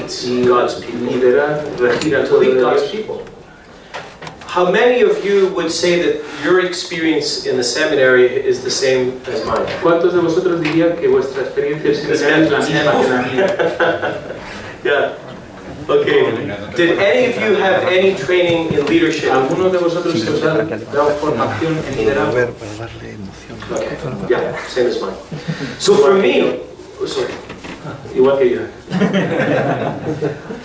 lead God's people. Liderar, regir al To lead pueblo de God's Dios. people. How many of you would say that your experience in the seminary is the same as mine? ¿Cuántos de vosotros dirían que vuestra experiencia en seminario es la misma que la mía? Yeah. Okay. Did any of you have any training in leadership? ¿Alguno de vosotros se os ha dado formación en liderazgo? Okay. Yeah, same as mine. So for me, sorry. Igual que yo.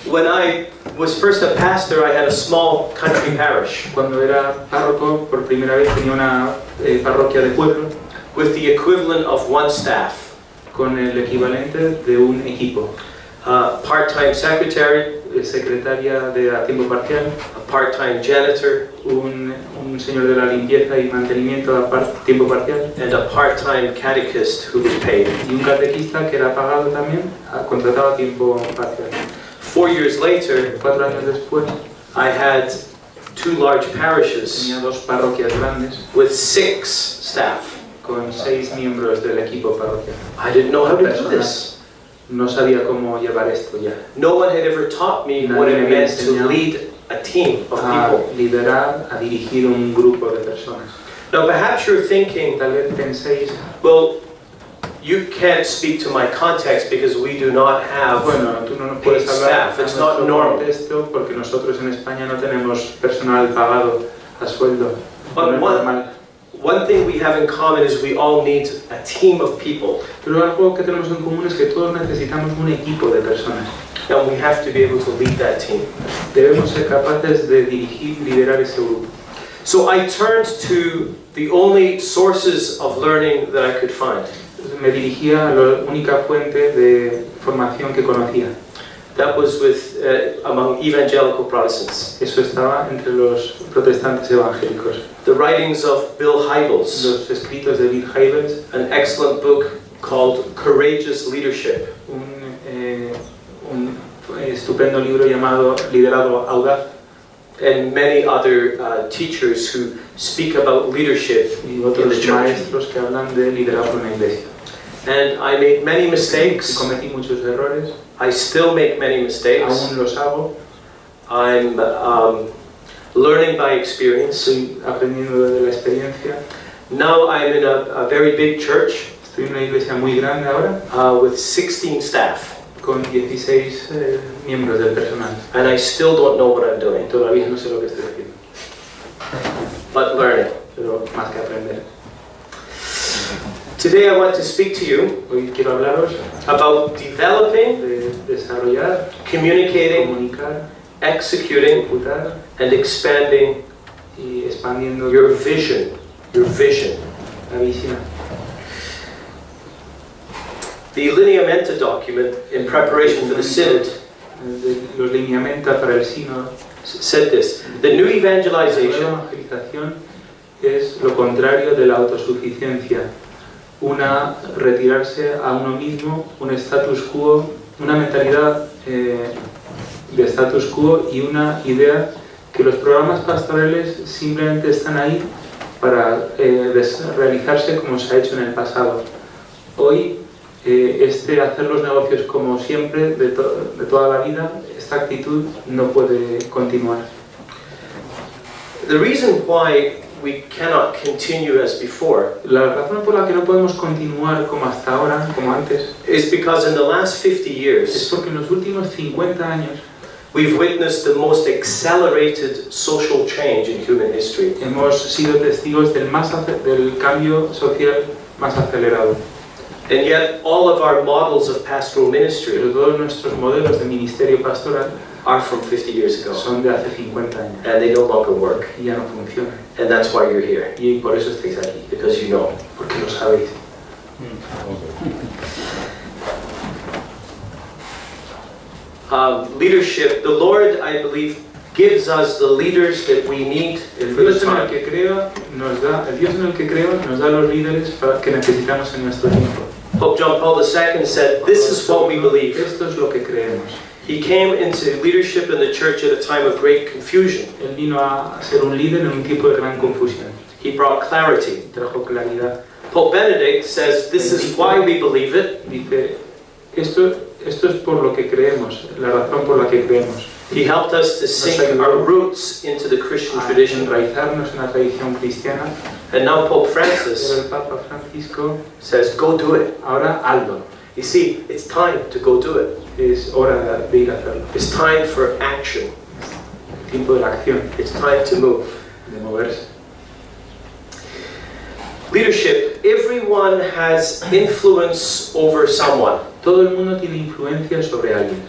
When I was first a pastor, I had a small country parish. Cuando era párroco, por primera vez tenía una parroquia de pueblo with the equivalent of one staff. Con el equivalente de un equipo. Part-time secretary, secretaria de a tiempo parcial, a part-time janitor, un señor de la limpieza y mantenimiento a tiempo parcial, and a part-time catechist who was paid. Y un catequista que era pagado también, contratado a tiempo parcial. 4 years later, 4 años después, I had 2 large parishes. Tenía 2 parroquias grandes with 6 staff. Con 6 miembros del equipo parroquial. I didn't know how to do this. No sabía cómo llevar esto ya. No one had ever taught me what it meant to lead a team of people. Liderar, a dirigir un grupo de personas. Now perhaps you're thinking, tal vez penséis, well, you can't speak to my context because we do not have tú no puedes hablar staff. It's not normal. Contexto porque nosotros en España no tenemos personal pagado a sueldo. But one thing we have in common is we all need a team of people. Pero algo que tenemos en común es que todos necesitamos un equipo de personas. And we have to be able to lead that team. Debemos ser capaces de dirigir, liderar ese grupo. So I turned to the only sources of learning that I could find. Me dirigía a la única fuente de formación que conocía. That was with among evangelical Protestants. Eso estaba entre los protestantes evangélicos. The writings of Bill Hybels. Los escritos de Bill Hybels. An excellent book called Courageous Leadership. Un estupendo libro llamado Liderazgo Audaz. And many other teachers who speak about leadership y otros maestros que hablan de liderazgo en la iglesia. And I made many mistakes. Y cometí muchos errores. I still make many mistakes. Aún los hago. I'm learning by experience. Estoy aprendiendo de la experiencia. Now I'm in a very big church. Estoy en una iglesia muy grande ahora. With 16 staff. Con 16 miembros del personal. And I still don't know what I'm doing. Todavía no sé lo que estoy haciendo. But learning. Pero más que aprender. Today I want to speak to you Hoy quiero hablaros about developing, de desarrollar, communicating, comunicar, executing, ejecutar, and expanding y expandiendo your vision. Your vision. La visión. The lineamenta document in preparation for the synod los lineamenta para el sínodo said this: the new evangelization la evangelización es lo contrario de la autosuficiencia, retirarse a uno mismo, un status quo, una mentalidad de status quo y una idea que los programas pastorales simplemente están ahí para realizarse como se ha hecho en el pasado. Hoy hacer los negocios como siempre, de toda la vida, esta actitud no puede continuar. The reason why we cannot continue as before La razón por la que no podemos continuar como hasta ahora, como antes, is because in the last 50 es years porque en los últimos 50 años we've witnessed the most accelerated social change in human history. hemos sido testigos del cambio social más acelerado. And yet all of our models of pastoral ministry Pero todos nuestros modelos de ministerio pastoral are from 50 years ago. son de hace 50 años And they no longer work. y ya no funcionan. And that's why you're here. Y por eso estáis aquí, Because you know. porque lo sabéis. Leadership, the Lord, I believe, gives us the leaders that we need El for Dios this en el time. que creo nos da los líderes que necesitamos en nuestro tiempo. Pope John Paul II said, this is what we believe. Esto es lo que creemos. He came into leadership in the church at a time of great confusion. Él vino a ser un líder en un tiempo de gran confusión. He brought clarity. Trajo claridad. Pope Benedict says, this is why we believe it. Dice, esto esto es por lo que creemos, la razón por la que creemos. He helped us to sink our roots into the Christian tradition. Enraizarnos en la tradición cristiana. And now Pope Pero Francis el Papa Francisco says, go do it. ahora hazlo. You see, it's time to go do it. Es hora de ir a hacerlo. It's time for action. El tiempo de la acción, It's time to move. de moverse. Leadership. Everyone has influence over someone. Todo el mundo tiene influencia sobre alguien.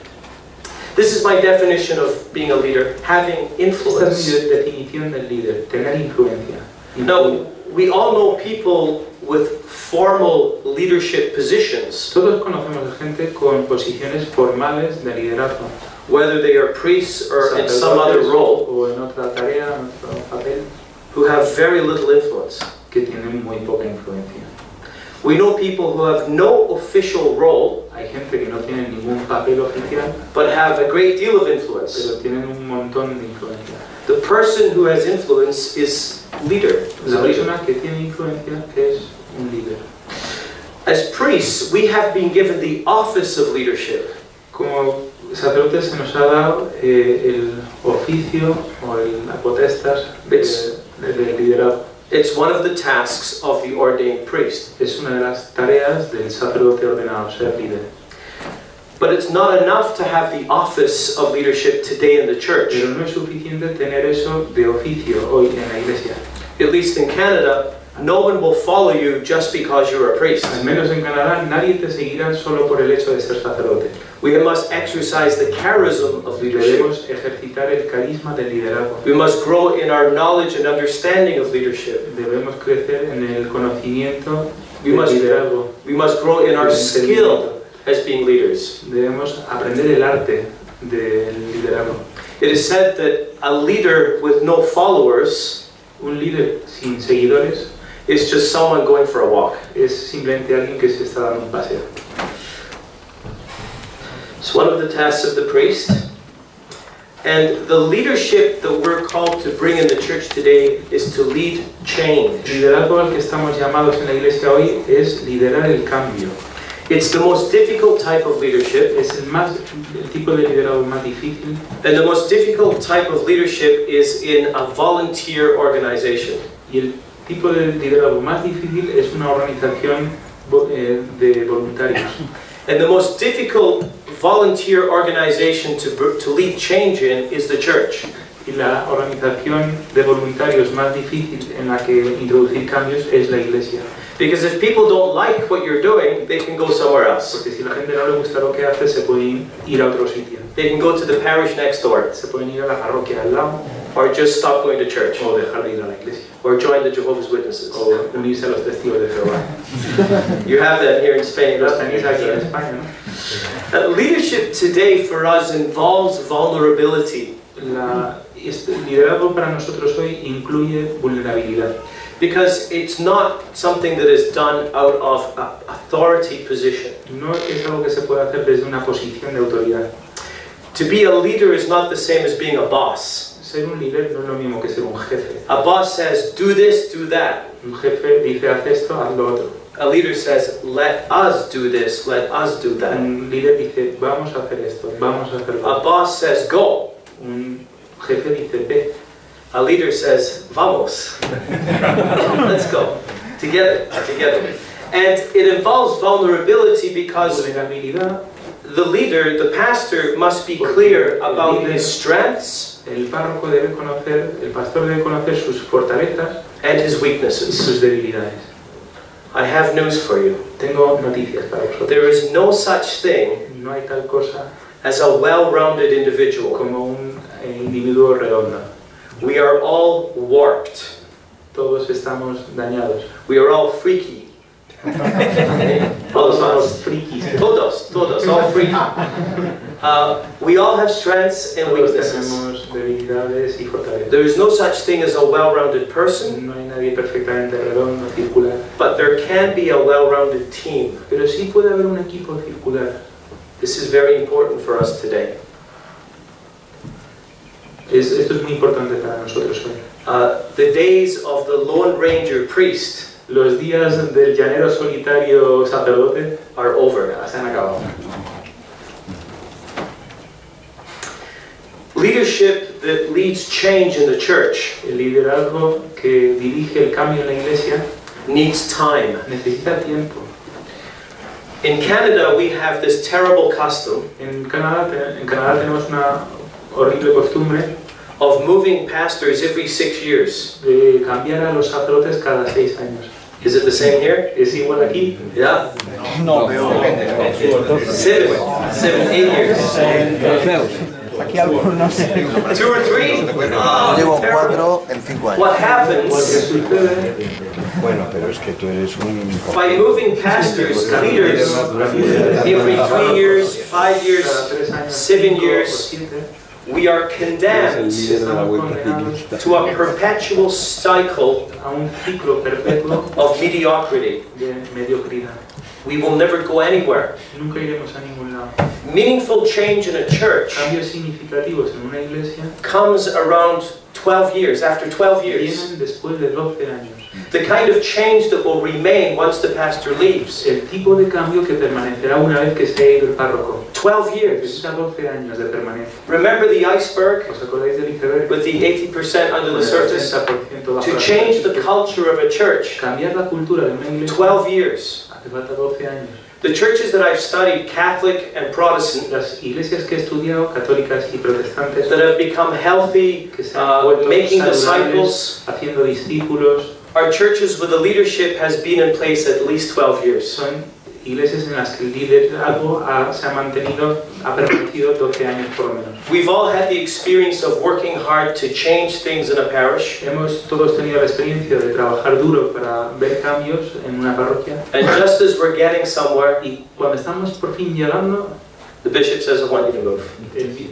This is my definition of being a leader, having Esta es influence. mi definición del líder, tener influencia. Now, we all know people with formal leadership positions, Todos conocemos a gente con posiciones formales de liderazgo, whether they are priests or in some other sacerdotes role, o en otra tarea, en otro papel, who have very little influence. que tienen muy poca influencia. We know people who have no official role, Hay gente que no tiene ningún papel oficial, but have a great deal of influence. pero tienen un montón de influencia. The person who has influence is leader. is a La leader. persona que tiene influencia es un líder. As priests, we have been given the office of leadership. Como sacerdotes se nos ha dado el oficio o la potestas del liderazgo. It's one of the tasks of the ordained priest. Es una de las tareas del sacerdote ordenado, ser líder. But it's not enough to have the office of leadership today in the church. Pero no es suficiente tener eso de oficio hoy en la iglesia. At least in Canada, no one will follow you just because you're a priest. Al menos en Canadá nadie te seguirá solo por el hecho de ser sacerdote. We must exercise the charism of leadership. Debemos ejercitar el carisma del liderazgo. We must grow in our knowledge and understanding of leadership. Debemos crecer en el conocimiento We del must- liderazgo. We must grow in our skill as being leaders. Debemos aprender el arte del liderazgo. It is said that a leader with no followers Un líder sin seguidores is just someone going for a walk. es simplemente alguien que se está dando un paseo. It's one of the tasks of the priest. And the leadership that we're called to bring in the church today is to lead change. El liderazgo al que estamos llamados en la iglesia hoy es liderar el cambio. It's the most difficult type of leadership, Es el tipo de liderazgo más difícil, and the most difficult type of leadership is in a volunteer organization. y el tipo de liderazgo más difícil es una organización de voluntarios. And the most difficult volunteer organization to lead change in is the church. Y la organización de voluntarios más difícil en la que introducir cambios es la iglesia. Because if people don't like what you're doing, they can go somewhere else. Porque si la gente no le gusta lo que hace, se pueden ir a otro sitio. They can go to the parish next door, Se pueden ir a la parroquia al lado, or just stop going to church, o dejar de ir a la iglesia, or join the Jehovah's Witnesses. o unirse a los testigos de Jehová. You have that here in Spain. Los tenéis aquí en España, ¿no? Leadership today for us involves vulnerability. Este liderazgo para nosotros hoy incluye vulnerabilidad. Because it's not something that is done out of an authority position. No es algo que se puede hacer desde una posición de autoridad. To be a leader is not the same as being a boss. Ser un líder no es lo mismo que ser un jefe. A boss says, do this, do that. Un jefe dice, haz esto, haz lo otro. A leader says, let us do this, let us do that. Un líder dice, vamos a hacer esto, vamos a hacer lo A otro. boss says, go. Un jefe dice, ve. A leader says, vamos. Let's go. Together, together. And it involves vulnerability because Vulnerabilidad. the leader, the pastor, must be clear about his strengths El párroco debe conocer, el pastor debe conocer sus fortalezas and his y weaknesses. sus debilidades. I have news for you. Tengo noticias para vosotros. There is no such thing No hay tal cosa as a well-rounded individual. como un individuo redondo. We are all warped. Todos estamos dañados. We are all freaky. Todos somos frikis. Todos, all freaky. We all have strengths and Todos weaknesses. tenemos debilidades y fortalezas. There is no such thing as a well-rounded person, No hay nadie perfectamente redondo, circular. but there can be a well-rounded team. Pero sí puede haber un equipo circular. This is very important for us today. Esto es muy importante para nosotros hoy. The days of the Lone Ranger priest Los días del llanero solitario sacerdote are over. se han acabado. Leadership that leads change in the church El liderazgo que dirige el cambio en la iglesia needs time. necesita tiempo. In Canada, we have this terrible custom En Canadá tenemos una horrible costumbre of moving pastors every 6 years. de cambiar a los sacerdotes cada 6 años. Is it the same here? ¿Es igual aquí? Yeah. No, peor. 7, 8 years. Aquí algunos. 2 or 3? Llevo 4 en 5 años. What Lo que happens sucede Bueno, pero es que tú eres un... by moving pastors, leaders, every 3 years, 5 years, cada 3 años, 7 5 o years, 7, we are condemned estamos condenados to a perpetual cycle a un ciclo perpetuo of mediocrity. de mediocridad. We will never go anywhere. Nunca iremos a ningún lado. Meaningful change in a church Cambios significativos en una iglesia comes around 12 years, after 12 years. vienen después de 12 años. The kind of change that will remain once the pastor leaves. El tipo de cambio que permanecerá una vez que se ha ido el párroco. 12 years. Necesita 12 años de permanencia. Remember the iceberg ¿Os acordáis del iceberg? with the 80% under Con the el surface? 80% bajo To la change the superficie. culture of a church, Cambiar la cultura de una iglesia 12 years. hace falta 12 años. The churches that I've studied, Catholic and Protestant, Las iglesias que he estudiado, católicas y protestantes, that have become healthy, que se han vuelto making saludables, disciples, haciendo discípulos, are churches where the leadership has been in place at least 12 years. son iglesias en las que el liderazgo se ha mantenido, ha permanecido 12 años por lo menos. We've all had the experience of working hard to change things in a parish, Hemos todos tenido la experiencia de trabajar duro para ver cambios en una parroquia and just as we're getting somewhere, y cuando estamos por fin llegando, the bishop says, I want you to move.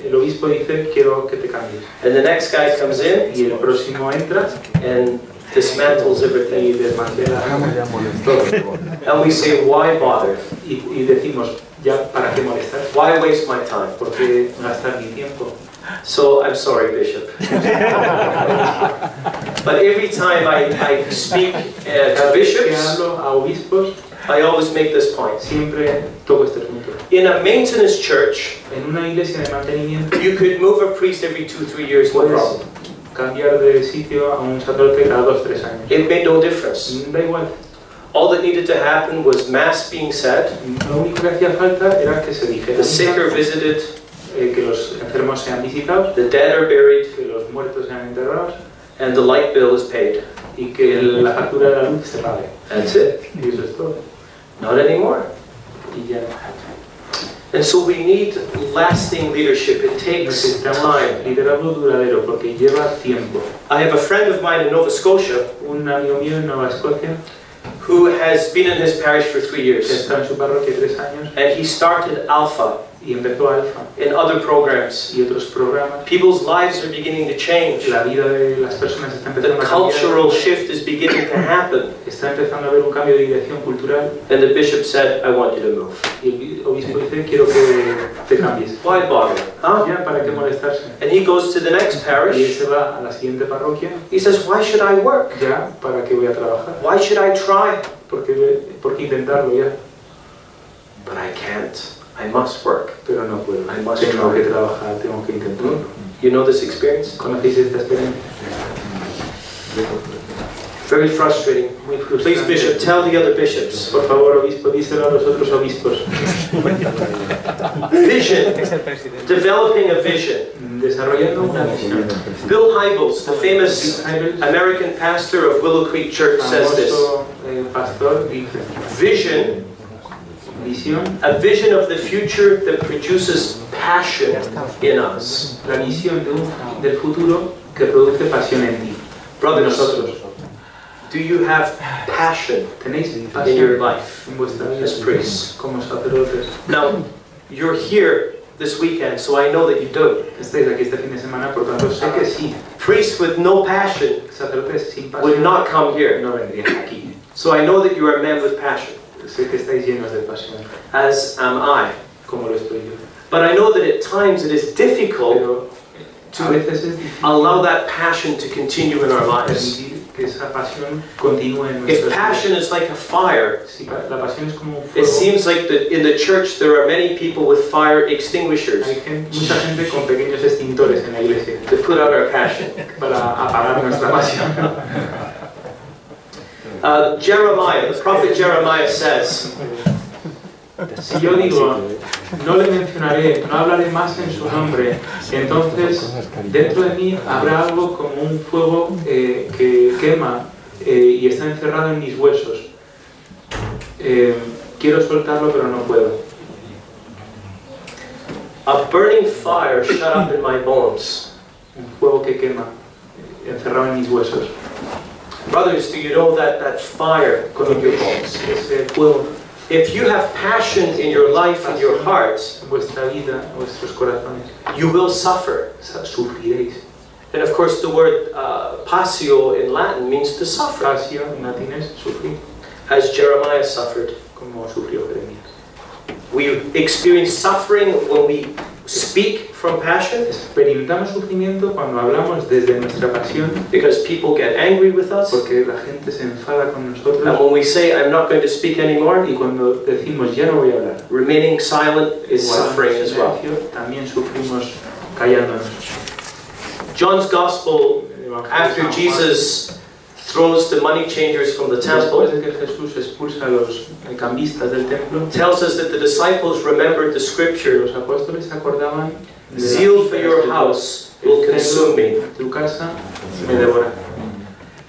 el obispo dice quiero que te cambies And the next guy comes in y el próximo entra and dismantles y everything. desmantela todo And we say, why bother? y decimos ya para qué molestar, Why waste my time? por qué gastar mi tiempo. So I'm sorry, Bishop. But every time I speak to Cada vez que bishops, hablo a obispos I always make this point. siempre toco este punto. In a maintenance church, En una iglesia de mantenimiento you could move a priest every 2-3 years, no puedes problem. cambiar de sitio a un sacerdote cada 2-3 años. It made no difference. Da igual. All that needed to happen was mass being said, Lo único que hacía falta era que se dijera the sick are visited, que los enfermos sean visitados, the dead are buried, que los muertos sean enterrados and the light bill is paid. y que la factura de la luz se pague. That's it. Y eso es todo. Not anymore. Y ya. And so we need lasting leadership. It takes Necesitamos time. liderazgo duradero porque lleva tiempo. I have a friend of mine in Nova Scotia Un amigo mío en Nueva Escocia who has been in his parish for 3 que years, está en su parroquia 3 años and he started Alpha y empezó Alfa in other programs. y otros programas. People's lives are beginning to change. La vida de las personas está The empezando a cultural cambiar. shift is beginning to happen. Está empezando a haber un cambio de dirección cultural And the bishop said, I want you to move. y el obispo dice quiero que te cambies. Why bother? Huh? Ya, ¿para qué molestarse? And he goes to the next Y él parish. se va a la siguiente parroquia. He says, why should I work? Ya, ¿para qué voy a trabajar? Why should I try? ¿Por qué intentarlo ya? But I can't. I must work. Pero no puedo. I must Tengo try. que trabajar, tengo que intentarlo. You know this experience? ¿Conocéis esta experiencia? Very frustrating. Muy Please, frustrante. Bishop, tell the other bishops. Por favor, obispo, díselo a los otros obispos. Vision. Developing a vision. Desarrollando una visión. Bill Hybels, the famous American pastor of Willow Creek Church, says this. Famoso pastor dice, Vision, visión, a vision of the future that produces passion in us. la visión del futuro que produce pasión en ti. Brothers, Nosotros, do you have passion ¿tenéis in your pasión life en vuestra vida as priests? como sacerdotes? Now, you're here this weekend, so I know that you do. Estáis aquí este fin de semana, por tanto sé que sí. Priests with no passion Sacerdotes sin would pasión not come here. no vendrían aquí. So I know that you are men with passion, Sé que estáis llenos de pasión, as am I. como lo estoy yo. But I know that at times it is difficult Pero a veces es difícil allow that passion to continue in our lives. permitir que esa pasión continúe en If nuestras passion vidas. is like a fire, Si la pasión es como un it fuego, seems like in the church there are many people with fire extinguishers hay mucha gente con pequeños extintores en la iglesia to put out our passion. para apagar nuestra pasión. Jeremiah, the prophet Jeremiah says, Si yo digo, no le mencionaré, no hablaré más en su nombre, entonces dentro de mí habrá algo como un fuego que quema y está encerrado en mis huesos. Quiero soltarlo, pero no puedo. a burning fire shut up in my bones. Un fuego que quema, encerrado en mis huesos. Brothers, do you know that fire in your bones? Ese fuego If you have passion in your life and your heart, en vuestra vida, en vuestros corazones, you will suffer. sufriréis. And of course the word passio in Latin means to suffer, Pasio en latín es sufrir, as Jeremiah suffered. como sufrió Jeremías. We experience suffering when we speak from passion, Experimentamos sufrimiento cuando hablamos desde nuestra pasión, because people get angry with us. porque la gente se enfada con And nosotros, when we say, I'm not going to speak anymore, y cuando decimos ya no voy a hablar, remaining silent is guardamos suffering as well. silencio, también sufrimos callándonos. John's Gospel, El Evangelio de after San Juan, Jesus throws the money changers from the después temple, de que Jesús expulsa a los cambistas del templo, tells us that the disciples remembered the scripture, los apóstoles se acordaban de la zeal for your escritura, house will "El consume me. celo de tu casa me devora".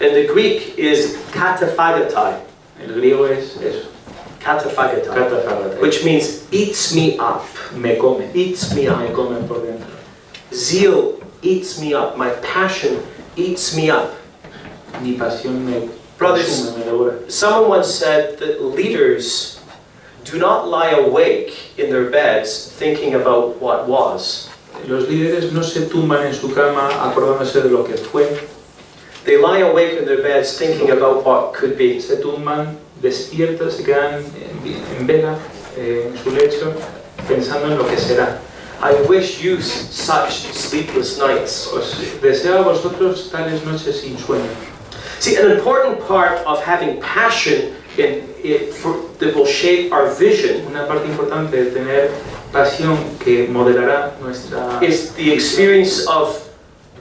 And the Greek is kataphagetai, El griego es eso, kataphagetai, kataphagetai, which means eats me up, me come eats me up. por dentro. Zeal eats me up, my passion eats me up. Mi pasión me Brothers, consume, me devora. someone once said that leaders do not lie awake in their beds thinking about what was. Los líderes no se tumban en su cama acordándose de lo que fue, They lie awake in their beds thinking about what could be. se tumban despiertos, se quedan en vela en su lecho pensando en lo que será. I wish you such sleepless nights. Os deseo a vosotros tales noches sin sueño. See, an important part of having passion that will shape our vision Una parte importante de tener pasión que modelará nuestra is the experience of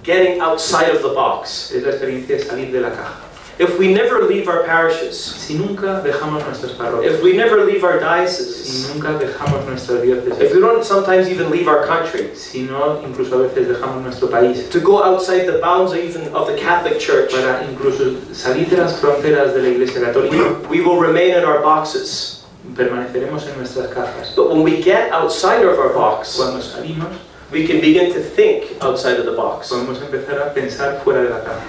getting outside of the box. es la experiencia de salir de la caja. If we never leave our parishes, Si nunca dejamos nuestras parroquias, if we never leave our si dioceses, nunca dejamos nuestras if diócesis, we don't sometimes even leave our country, si no incluso a veces dejamos nuestro país, to go outside the bounds even of the Catholic Church, para incluso salir de las fronteras de la Iglesia Católica, we will remain in our boxes. permaneceremos en nuestras cajas. But when we get outside of our box, Cuando salimos, we can begin to think outside of the box. podemos empezar a pensar fuera de la caja.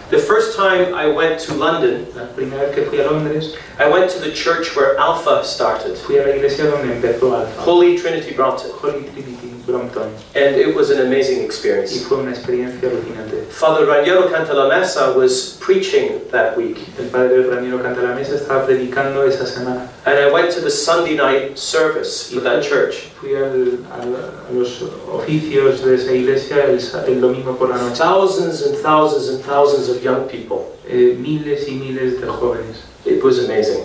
The first time I went to London, La primera vez que fui a Londres, I went to the church where Alpha started, fui a la iglesia donde empezó Alfa, Holy Trinity Brompton, Holy Trinity Brompton, and it was an amazing y experience. fue una experiencia alucinante. Father Raniero Cantalamessa was preaching that week, El padre Raniero Cantalamessa estaba predicando esa semana. and I went to the Sunday night service for that church. Fui a los oficios de esa iglesia el domingo por la noche. Thousands and thousands and thousands of young people. Miles y miles de jóvenes. It was amazing.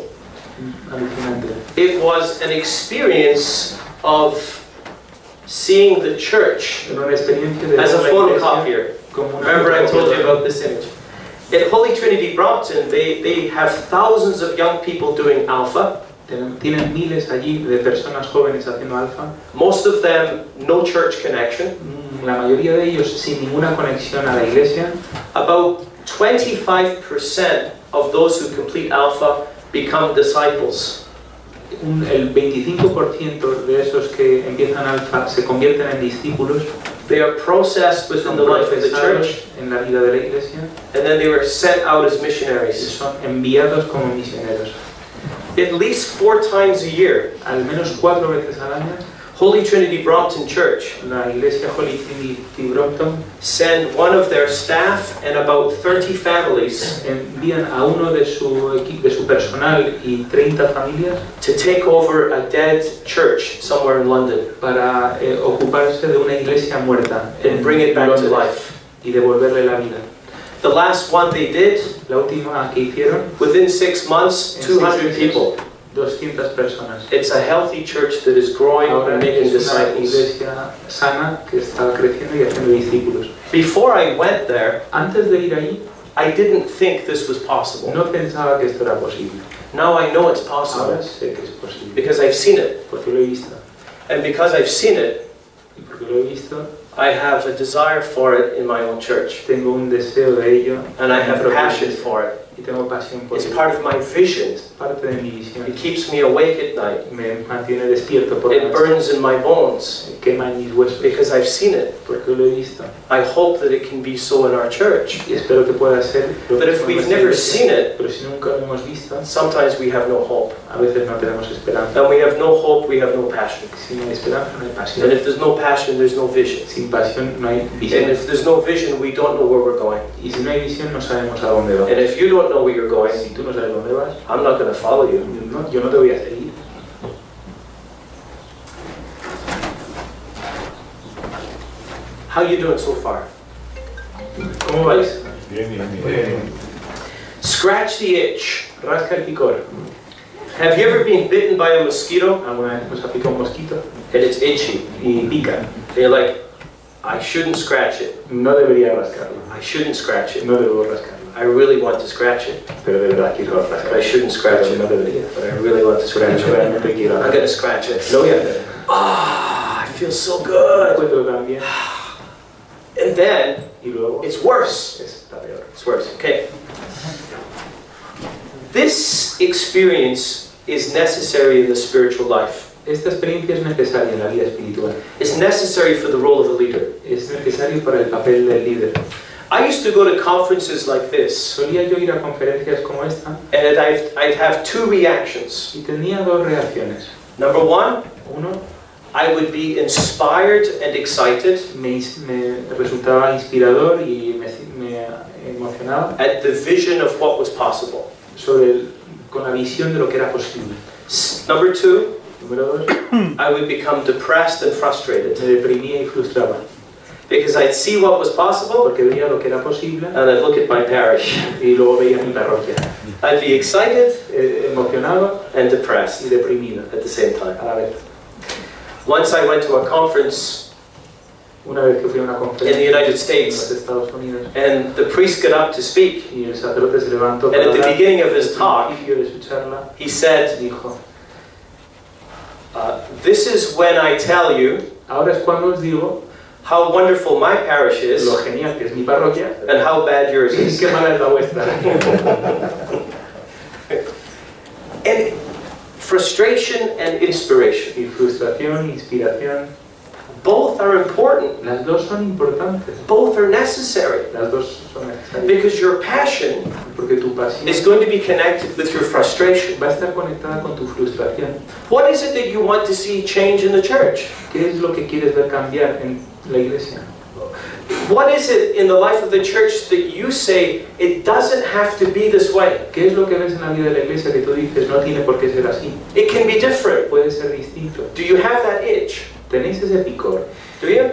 Alucinante. It was an experience of seeing the church Era una experiencia de as a ver la iglesia photocopier. como una Remember I told you fotocopiadora. about this image. At Holy Trinity Brompton, they have thousands of young people doing Alpha. Tienen miles allí de personas jóvenes haciendo alfa. Most of them no church connection. La mayoría de ellos sin ninguna conexión a la iglesia. About 25% of those who complete Alpha become disciples. El 25% de esos que empiezan alfa se convierten en discípulos. They are processed within the life of the church, en la vida de la iglesia and then they were sent out as y missionaries. son enviados como misioneros. At least 4 times a year, Al menos 4 veces al año, Holy Trinity Brompton Church la iglesia Holy Trinity Brompton send one of their staff and about 30 families envían a uno de su personal y 30 familias to take over a dead church somewhere in London para ocuparse de una iglesia muerta and bring it back to Londres life. y devolverle la vida. The last one they did, La última que hicieron, within 6 months, en 200 6 people. meses, 200 personas. It's a healthy church that is growing Ahora and making es una disciples. iglesia sana que está creciendo y haciendo discípulos. Before I went there, Antes de ir ahí, I didn't think this was possible. no pensaba que esto era posible. Now I know it's possible Ahora sé que es posible. because I've seen it. Porque lo he visto. And because I've seen it, Y porque lo he visto, I have a desire for it in my own church. tengo un deseo de ello. And I have en mi propia passion iglesia. for it. Y tengo pasión por It's ello. part of my vision. Es parte de mi visión. It keeps me awake at night. Me mantiene despierto por la It noche. burns in my bones Quema en mis huesos. because I've seen it. Porque lo he visto. I hope that it can be so in our church. Y espero que pueda ser. lo But que if son we've nuestra never iglesia. seen it, Pero si nunca lo hemos visto, sometimes we have no hope. a veces no tenemos esperanza. And we have no hope, we have no passion. Si no hay esperanza, no hay And pasión. if there's no passion, there's no vision. Sin pasión no hay And visión. if there's no vision, we don't know where we're going. Y si no hay visión, no sabemos a dónde vamos. And if you don't know where you're going, Si tú no sabes dónde vas, I'm not going to follow you. yo no te voy a seguir. How you doing so far? ¿Cómo vais? Scratch the itch. Rasca el picor. Have you ever been bitten by a mosquito ¿Alguna vez nos ha picado un mosquito? and it's itchy? Y pica. And you're like, I shouldn't scratch it. No debería rascarlo. I shouldn't scratch it. No debo rascarlo. I really want to scratch it, Pero de verdad quiero but rascarlo. I shouldn't scratch Pero no it. debería. But I really want to Pero scratch yo it. realmente quiero I'm rascarlo. going to scratch it. Lo voy a hacer. Ah, I feel so Me good. encuentro tan bien. And then Y luego it's worse. está peor. It's worse. Okay. This experience is necessary in the spiritual life. Esta experiencia es necesaria en la vida espiritual. It's necessary for the role of the leader. Es necesario para el papel del líder. I used to go to conferences like this, Solía yo ir a conferencias como esta and I'd have two reactions. y tenía dos reacciones. Number one, Uno, I would be inspired and excited me resultaba inspirador y me emocionaba at the vision of what was possible. con la visión de lo que era posible. Number two, Número dos, I would become depressed and frustrated me deprimía y frustraba because I'd see what was possible porque veía lo que era posible and I'd look at my parish. y luego veía mi parroquia. I'd be excited Emocionado and y depressed deprimido at the same time. a la vez. Once I went to a conference Una vez que fui a una in conferencia the United en los States Estados Unidos and the priest got up to speak, y el sacerdote se levantó and para at the hablar, beginning of his talk, al principio de su charla he said, dijo: this is when I tell you ahora es cuando os digo how wonderful my parish is lo genial que es mi parroquia and how bad yours y is. qué mala es la vuestra. And frustration and inspiration, Y frustración, inspiración, both are important. las dos son importantes, Both are necessary las dos son necesarias, because your passion porque tu pasión is going to be connected with your frustration. va a estar conectada con tu frustración. What is it that you want to see change in the church? ¿Qué es lo que quieres ver cambiar en la iglesia? What is it in the life of the church that you say it doesn't have to be this way? ¿Qué es lo que ves en la vida de la iglesia que tú dices no tiene por qué ser así? It can be different. Puede ser distinto. Do you have that itch? ¿Tenéis ese picor? Do you?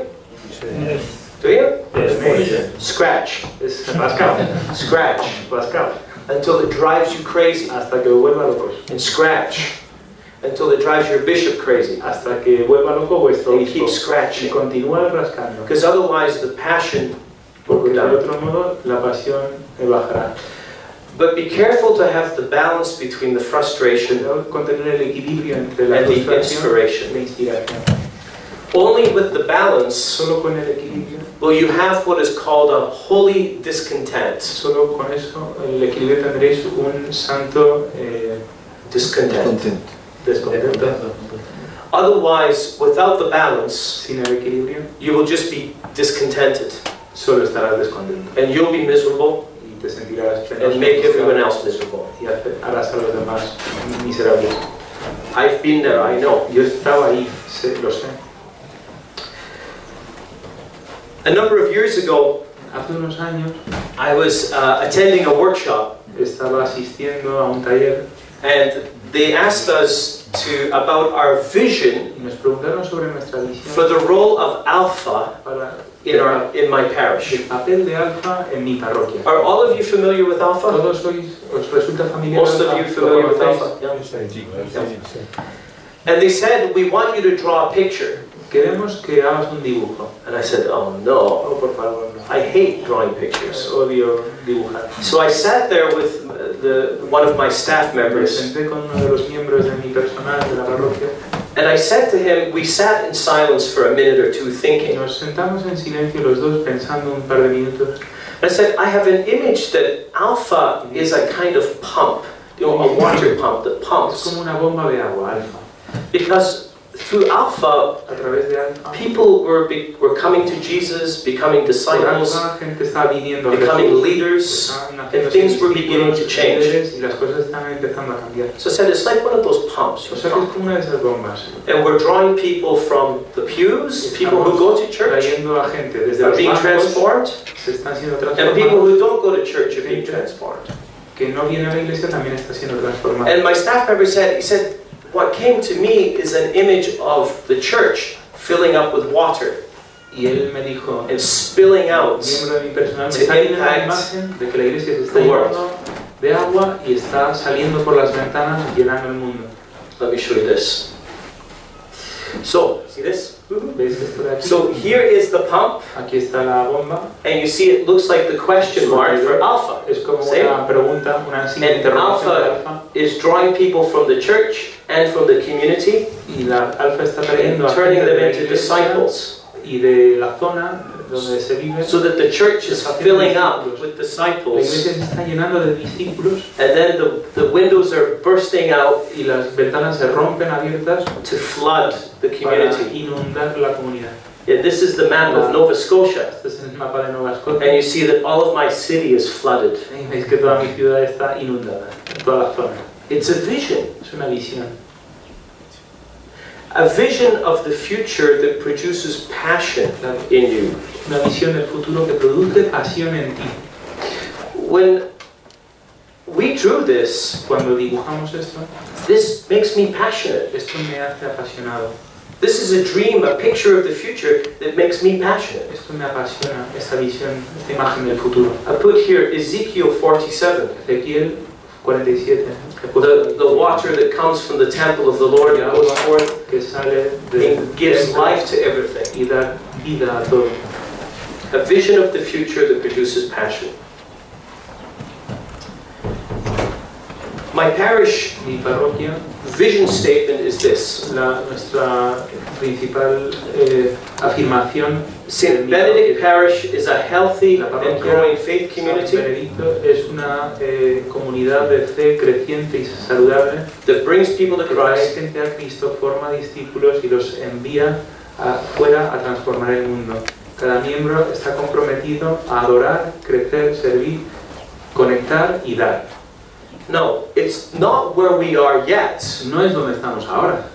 Do you? ¿Tenéis? Scratch. Es rascado, Scratch. rascado, Until it drives you crazy. hasta que vuelva locos. And scratch. Until it drives your bishop crazy. Hasta que vuelva loco vuestro And obispo keep y scratching. continuar rascando. Because otherwise the passion will Porque go de down. otro modo la pasión me bajará. But be careful to have the balance between the frustration Tengo que contener el equilibrio entre la and the frustración inspiration. y la inspiración. Only with the balance Solo con el equilibrio, will you have what is called a holy discontent. solo con eso, el equilibrio tendréis un santo Discontent. descontento. Otherwise, without the balance, Sin el equilibrio, you will just be discontented. solo estarás descontento And you'll be miserable y te sentirás penoso and make everyone else miserable. y harás a los demás miserables. I've been there, I know. Yo estaba ahí, lo sé. A number of years ago, Hace unos años I was attending a workshop, estaba asistiendo a un taller and they asked us about our vision y nos preguntaron sobre nuestra visión for the role of Alpha para in my parish. El papel de Alfa en mi parroquia. Are all of you familiar with Alpha? ¿Todos os resulta familiar? Most of you familiar with Alpha? Yeah. And they said, we want you to draw a picture. Queremos que hagas un dibujo. And I said, oh no, por favor, no. I hate drawing pictures. Odio dibujar. So I sat there with one of my staff Me members. senté con uno de los miembros de mi personal de la parroquia. And I said to him, we sat in silence for a minute or two thinking. Nos sentamos en silencio los dos pensando un par de minutos. I said, I have an image that Alpha is a kind of pump, you know, a water pump that Es pumps. como una bomba de agua, Alfa. Because through Alpha, A través de Alfa, people were coming to Jesus, becoming disciples, la gente está viniendo a becoming Jesús, leaders, estaban and haciendo things were beginning to discípulos, change. líderes, y las cosas están empezando a cambiar. So I said, it's like one of those pumps. O sea que es como una de esas bombas. And we're drawing people from the pews, people who go to church Trayendo a gente desde are los being bancos, transformed, se están siendo and people transformados, who don't go to church are being transformed. que no viene a la iglesia también está siendo transformado. And my staff member said, he said, what came to me is an image of the church filling up with water Y él me dijo, and spilling out. miembro de mi personal, me to está viendo la impact imagen de que la iglesia se está the world. llenando de agua y está saliendo por las ventanas llenando el mundo. Let me show you this. So, see this? ¿Veis esto de aquí? So here is the pump, Aquí está la bomba. and you see it looks like the question mark for Alpha. Es como See? una pregunta, una signo de And interrogación de Alpha Alfa. is drawing people from the church and from the community Y la Alfa está and trayendo a turning gente them de la into iglesia disciples, y de la zona donde se vive. so that the church is filling up with La disciples, iglesia se está llenando de discípulos and then the windows are bursting out y las ventanas se rompen abiertas to flood the para community. inundar la comunidad. And this is the map of Nova Scotia, Este es el mapa de Nueva and Escocia. you see that all of my city is flooded. Y veis que toda mi ciudad está inundada, toda la zona. It's a vision. Es una visión. A vision of the future that produces passion in you. Una visión del futuro que produce pasión en ti. When we drew this, Cuando dibujamos esto, this makes me passionate. esto me hace apasionado. This is a dream, a picture of the future that makes me passionate. Esto me apasiona, esta visión, esta imagen del futuro. I put here Ezekiel 47, Ezequiel 47. He puesto the water that comes from the temple of the Lord and goes forth que sale de and gives life to everything. y da vida a todo. A vision of the future that produces passion. My parish Mi parroquia, vision statement is this. nuestra principal afirmación St. Benedict Parish is a healthy and growing faith San community Benedicto es una comunidad de fe creciente y saludable that brings people to que trae Christ gente a Cristo, forma discípulos y los envía afuera a transformar el mundo. Cada miembro está comprometido a adorar, crecer, servir, conectar y dar. No, it's not where we are yet, No es donde estamos ahora,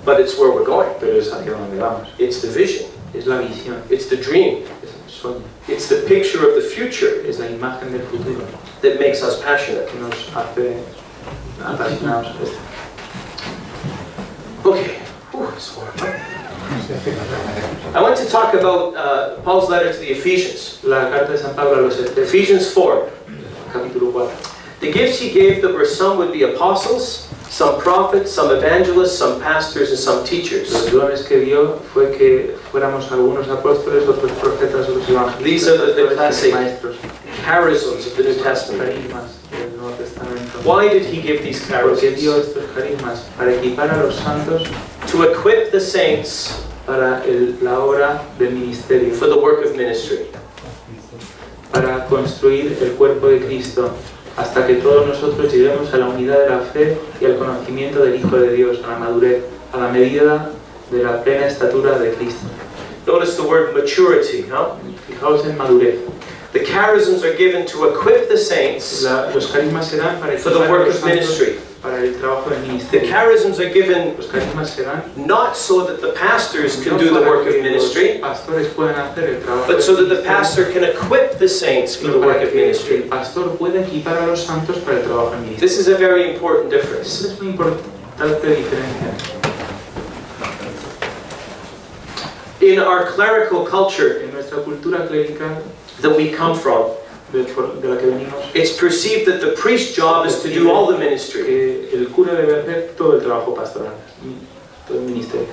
but it's where we're going. pero es hacia donde vamos. It's the vision. Es la visión, It's the dream. es el sueño, It's the picture of the future es la imagen del futuro that makes us passionate. que nos hace apasionados. Okay. Whew, it's warm. I want to talk about Paul's letter to the Ephesians. La carta de San Pablo a los Efesios, Ephesians 4. capítulo 4. The gifts he gave, there were some would be apostles, some prophets, some evangelists, some pastors, and some teachers. Los dones que dio fue que fuéramos algunos apóstoles, otros profetas, otros evangelistas, These are the otros classic maestros, Charisms of the New Testament. carismas del Nuevo Testamento. Why did he give these Porque dio charisms? estos carismas para equipar a los santos To equip the saints para la obra del ministerio, for the work of ministry. para construir el cuerpo de Cristo, hasta que todos nosotros lleguemos a la unidad de la fe y al conocimiento del Hijo de Dios, a la madurez, a la medida de la plena estatura de Cristo. Notice the word maturity, huh? Fijaos en madurez. The charisms are given to equip the saints Los carismas se dan para for the equipar a work los of santos ministry. para el trabajo del The ministerio. charisms are given Los carismas se dan not so that the pastors can no do the para work of que los ministry, pastores puedan hacer el trabajo but del so that the ministerio, pastor can equip the saints for the sino work para of que el ministry. pastor pueda equipar a los santos para el trabajo del ministerio. This is a very important difference. Esa es una importante diferencia. In our clerical culture En nuestra cultura clerical that we come from, de la que venimos, it's perceived that the priest's job is to do all the ministry. que el cura debe hacer todo el trabajo pastoral, todo el ministerio.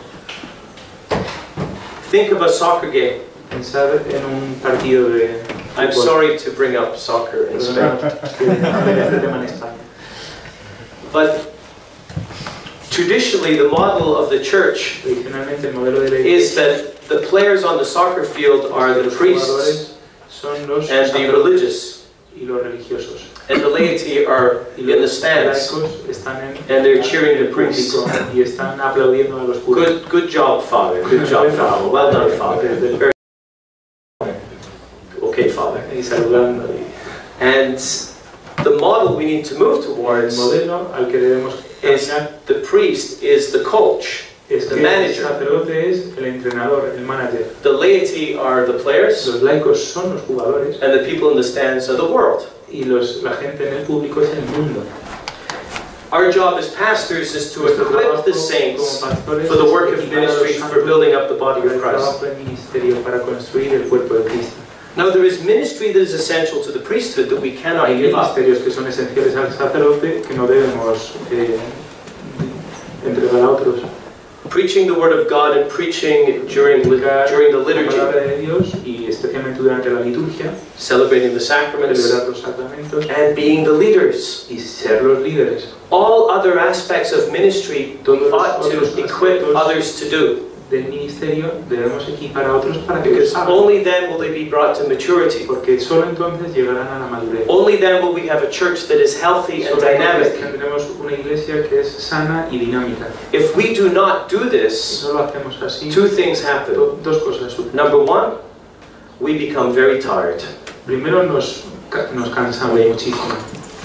Think of a soccer game. Pensar en un partido de I'm fútbol. sorry to bring up soccer in Spain, Que hablar de este tema en España. but traditionally the model of the church Tradicionalmente el modelo de la is iglesia that the players on the soccer field are the los priests jugadores son los and the religious, y los religiosos. and the laity are Y in the los stands, laicos están en and they're cheering the el priests. público y están aplaudiendo a los curas. Good job, Father. Good job, Father. Well done, Father. Very okay, Father. Y saludando. And the model we need to move El towards modelo al que debemos is caminar the priest is the coach, es the que el manager. sacerdote es el entrenador, el manager. The laity are the players, Los laicos son los jugadores and the people in the stands are the world. y la gente en el público es el mundo. Our job as pastors is to Nuestro equip trabajo the como saints pastores for the es work of equipar a los ministry santos for building up the body para of el Christ. trabajo del ministerio para construir el cuerpo de Cristo. Now there is ministry that is essential to the priesthood that we cannot Hay give up. ministerios que son esenciales al sacerdote que no debemos entregar a otros. Preaching the word of God and preaching during the La liturgy, palabra de Dios y especialmente durante la liturgia, celebrating the sacraments, celebrar los sacramentos and being the leaders. y ser los líderes. All other aspects of ministry we Todos los ought to otros equip aspectos others to do, del ministerio debemos equipar a otros para que because los hagan, only then will they be brought to maturity. porque solo entonces llegarán a la madurez. Only then will we have a church that is healthy and Solo entonces dynamic. tendremos una iglesia que es sana y dinámica. If we do not do Si this, no lo hacemos así, two things happen. dos cosas suceden. Number one, we become very tired, Primero nos cansamos muchísimo.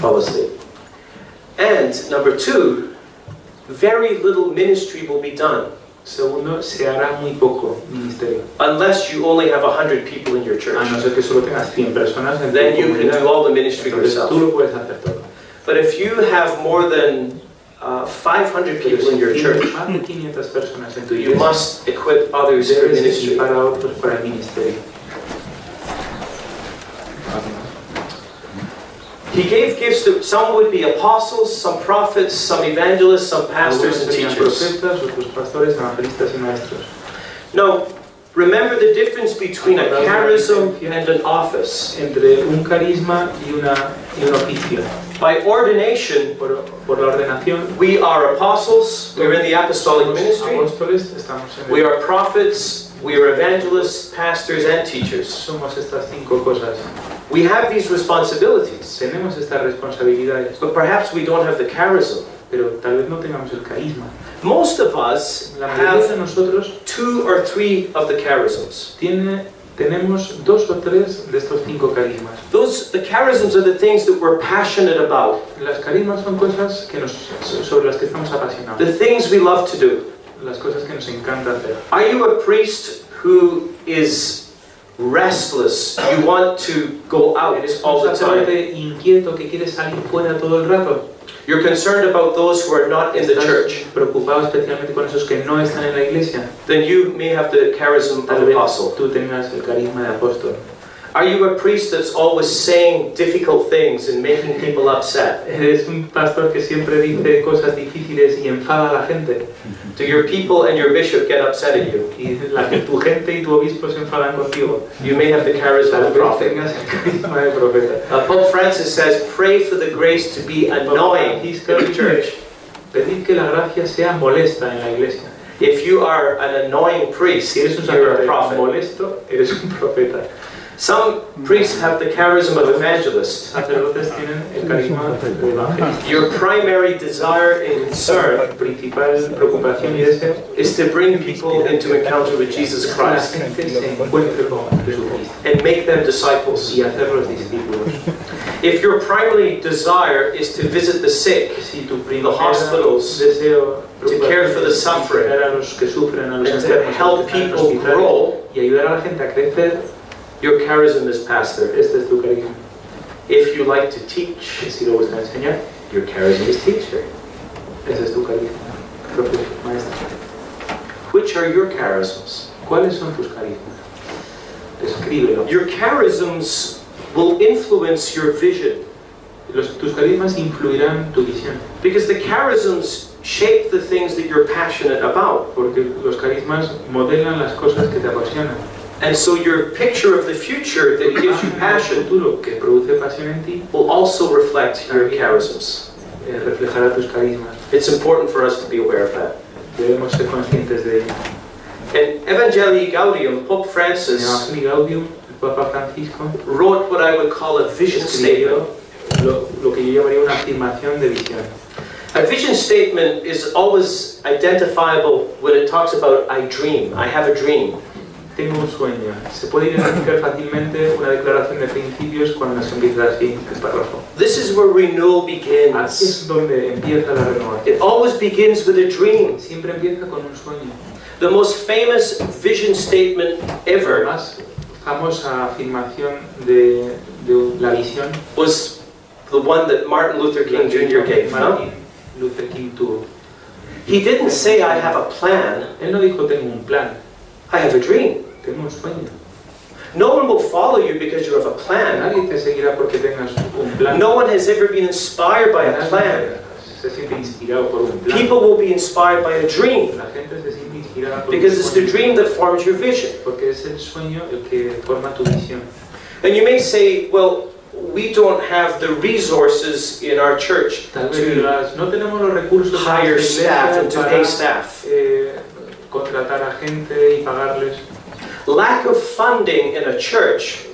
fall asleep. And number two, very little ministry will be done Segundo, se hará muy poco ministerio. unless you only have 100 people in your church. A no ser que solo tengas 100 personas en tu Then you can comunidad, do all the ministry entonces yourself. tú lo puedes hacer todo. But if you have more than 500 Pero people in si your tienes church, más de 500 personas en tu you iglesia, must equip others for debes ministry. equipar a otros para el ministerio. He gave gifts to some would be apostles, some prophets, some evangelists, some pastors and Algunos serían teachers. profetas, otros pastores, evangelistas y maestros. No, remember the difference between a charism and an office. Entre un carisma y un oficio. By ordination, Por la ordenación, we are apostles, we're in the apostolic somos ministry, apóstoles, estamos en we el, are prophets, we are evangelists, pastors and teachers. somos estas 5 cosas. We have these responsibilities, Tenemos estas responsabilidades, but perhaps we don't have the charism. pero tal vez no tengamos el carisma. Most of us La mayoría de have nosotros 2 or 3 of the charisms. tenemos 2 o 3 de estos 5 carismas. The charisms are the things that we're passionate about, Las carismas son cosas sobre las que estamos apasionados, the things we love to do. las cosas que nos encanta hacer. Are you a priest who is restless? You want to go out ¿Eres all un the time. sacerdote inquieto que quiere salir fuera todo el rato? You're concerned about those who are not in the ¿Estás church. preocupado especialmente con esos que no están en la iglesia? Then you may have the charism Tal of vez apostle. tú tengas el carisma de apóstol. Are you a priest that's always saying difficult things and making people upset? ¿Eres un pastor que siempre dice cosas difíciles y enfada a la gente? Do your people and your bishop get upset at you? Y tu gente y tu obispo se enfadan contigo. You may have the charism Tal of a vez prophet. tengas el carisma de profeta. Pope Francis says, pray for the grace to be annoying in the church. Pedid que la gracia sea molesta en la iglesia. If you are an annoying priest, Si eres un you're a sacerdote prophet. molesto, eres un profeta. Some priests have the charism of evangelists. Sacerdotes tienen el carisma de evangelista. Your primary desire and concern La principal preocupación y deseo is to bring people into encounter with Jesus es que la Christ gente se encuentre con Jesucristo and make them disciples. y hacerlos discípulos. If your primary desire is to visit the sick, Si tu the primer hospitals, deseo to care for the suffering, ayudar a los que sufren, a los and to enfermos, help a los que están en people hospitales, grow, y ayudar a la gente a crecer, your charism is pastor. este es tu carisma. If you like to teach, Y si le gusta enseñar, your charism is teacher. ese es tu carisma. Profesor, maestro. Which are your charisms? ¿Cuáles son tus carismas? Escríbelo. Your charisms will influence your vision. Tus carismas influirán tu visión. Because the charisms shape the things that you're passionate about. Porque los carismas modelan las cosas que te apasionan. And so your picture of the future that gives you El passion futuro que produce pasión en ti will also reflect your charisms. Reflejará tus carismas. It's important for us to be aware of that. Debemos ser conscientes de ello. In Evangelii Gaudium, Pope En Francis Evangelii Gaudium, el Papa Francisco wrote what I would call a vision statement. escribió lo que yo llamaría una afirmación de visión. A vision statement is always identifiable when it talks about I dream, I have a dream. Tengo un sueño. Se puede identificar fácilmente una declaración de principios cuando se empieza así el párrafo. This is where renewal Aquí begins. es donde empieza la renovación. It always begins with a dream. Siempre empieza con un sueño. The most famous vision statement La ever más famosa afirmación de la visión was the one that Martin Luther King Jr. gave. No? Martin Luther King tuvo. He didn't say I have a plan, Él no dijo tengo un plan, I have a dream. tengo un sueño. No one will follow you because you have a plan. Nadie te seguirá porque tengas un plan. No one has ever been inspired by a plan. Se siente inspirado por un plan. People will be inspired by a dream La gente se siente inspirada por because un it's the sueño. dream that forms your vision. Porque es el sueño el que forma tu visión. And you may say, well, we don't have the resources in our church Tal vez to digas, no tenemos los recursos en hire nuestra staff iglesia and to para, pay staff. Contratar a gente y pagarles. Lack of funding in a church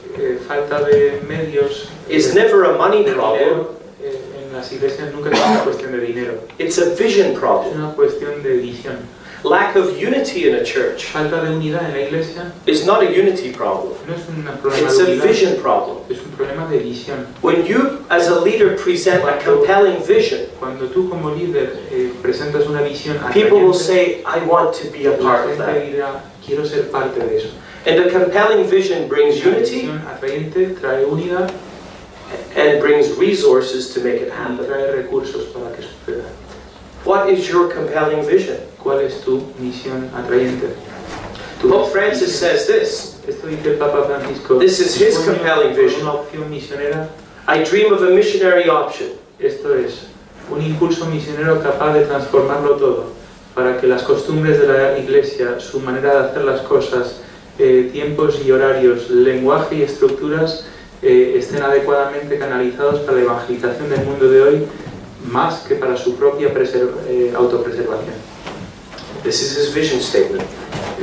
Falta de medios is never a money de problem. dinero, en las iglesias nunca es una cuestión de dinero, It's a vision es problem. una cuestión de visión. Lack of unity in a church Falta de unidad en la iglesia is not a unity problem. no es un problema It's de a unidad, vision problem. es un problema de visión. When you, as a leader, present a compelling vision, Cuando tú como líder presentas una visión people will atrayente, say, I want to be a la part of gente that. dirá, quiero ser parte de eso. And a compelling vision brings Una unity visión atrayente trae unidad and brings resources to make it y happen. trae recursos para que suceda. What is your compelling vision? ¿Cuál es tu misión atrayente? Pope Francis says this, Esto dice el Papa Francisco. This is his Sueño compelling con vision. una opción misionera. I dream of a missionary option. Esto es un impulso misionero capaz de transformarlo todo, para que las costumbres de la Iglesia, su manera de hacer las cosas, tiempos y horarios, lenguaje y estructuras estén adecuadamente canalizados para la evangelización del mundo de hoy, más que para su propia autopreservación. This is his vision statement.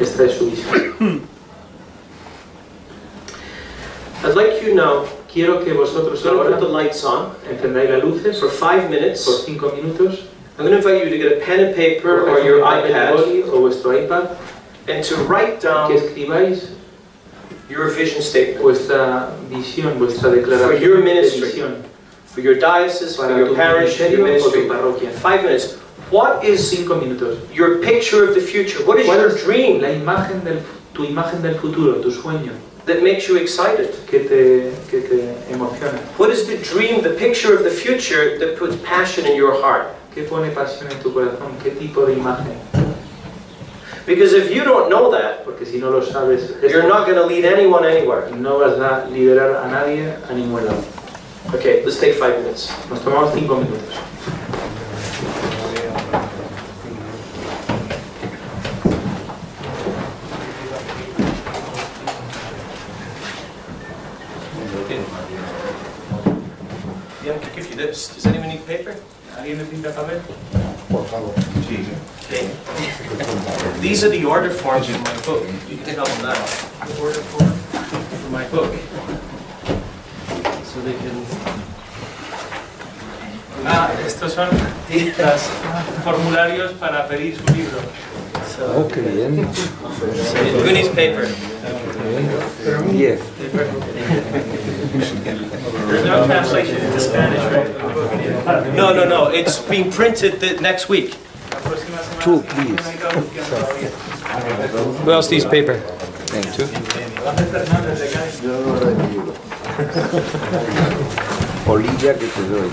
Esta es su visión. I'd like you now Quiero que vosotros to put the ahora lights on encendáis las luces for 5 minutes. por 5 minutos. I'm going to invite you to get a pen and paper or Cojáis your un papel iPad boli o vuestro iPad, and to write que down escribáis your vision statement vuestra visión, vuestra For declaración your de ministry. visión for your diocese, for para your tu parish, your ministerio o ministry. tu parroquia. 5 minutes. What is 5 minutos. your picture of the future? What is ¿Cuál your es dream tu imagen del futuro, tu sueño, that makes you excited? que te emociona? What is the dream, the picture of the future that puts passion in your heart? ¿Qué pone pasión en tu corazón? ¿Qué tipo de imagen? Because if you don't know that, Porque si no lo sabes, you're not going to lead anyone anywhere. no vas a liderar a nadie a ningún lado. Okay, let's take 5 minutes. Nos tomamos 5 minutos. Yeah, I'm going to give you this. Does anyone need paper? ¿Alguien necesita papel? Por favor. Sí. Okay. These are the order forms in my book. You can tell them that. The order form for my book. So they can... Estos son los formularios para pedir su libro. So, qué bien. who needs paper? 10. There's no translation into Spanish, right? No. It's being printed next week. La próxima semana. Two, please. Who else needs paper? Thank you. Yo no lo he recibido. Olilla que te doy.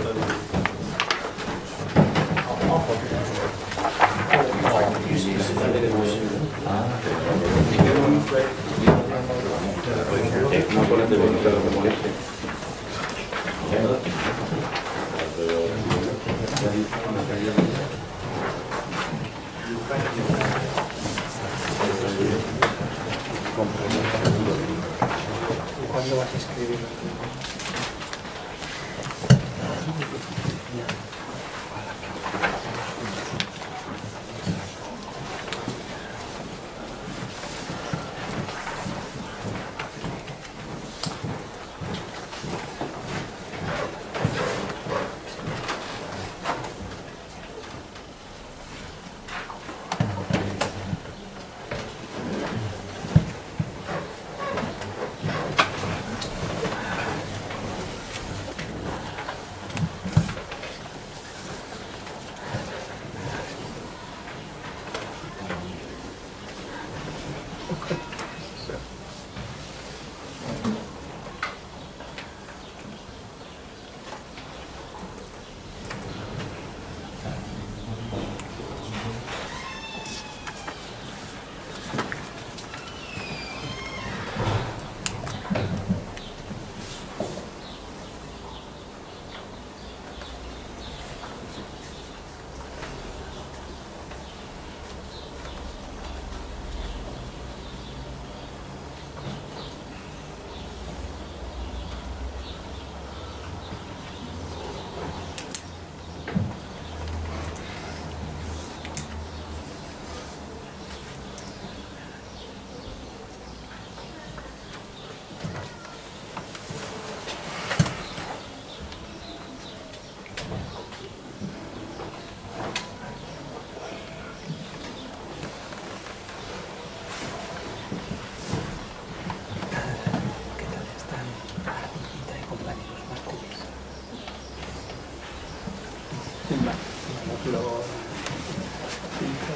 ¿Cuándo vas a escribir?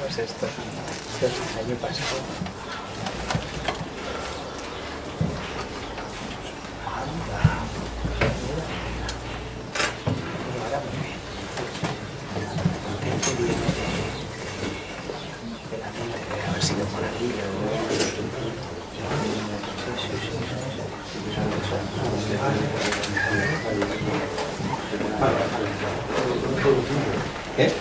Esto el año pasado. A ver si me pone aquí. ¿Eh?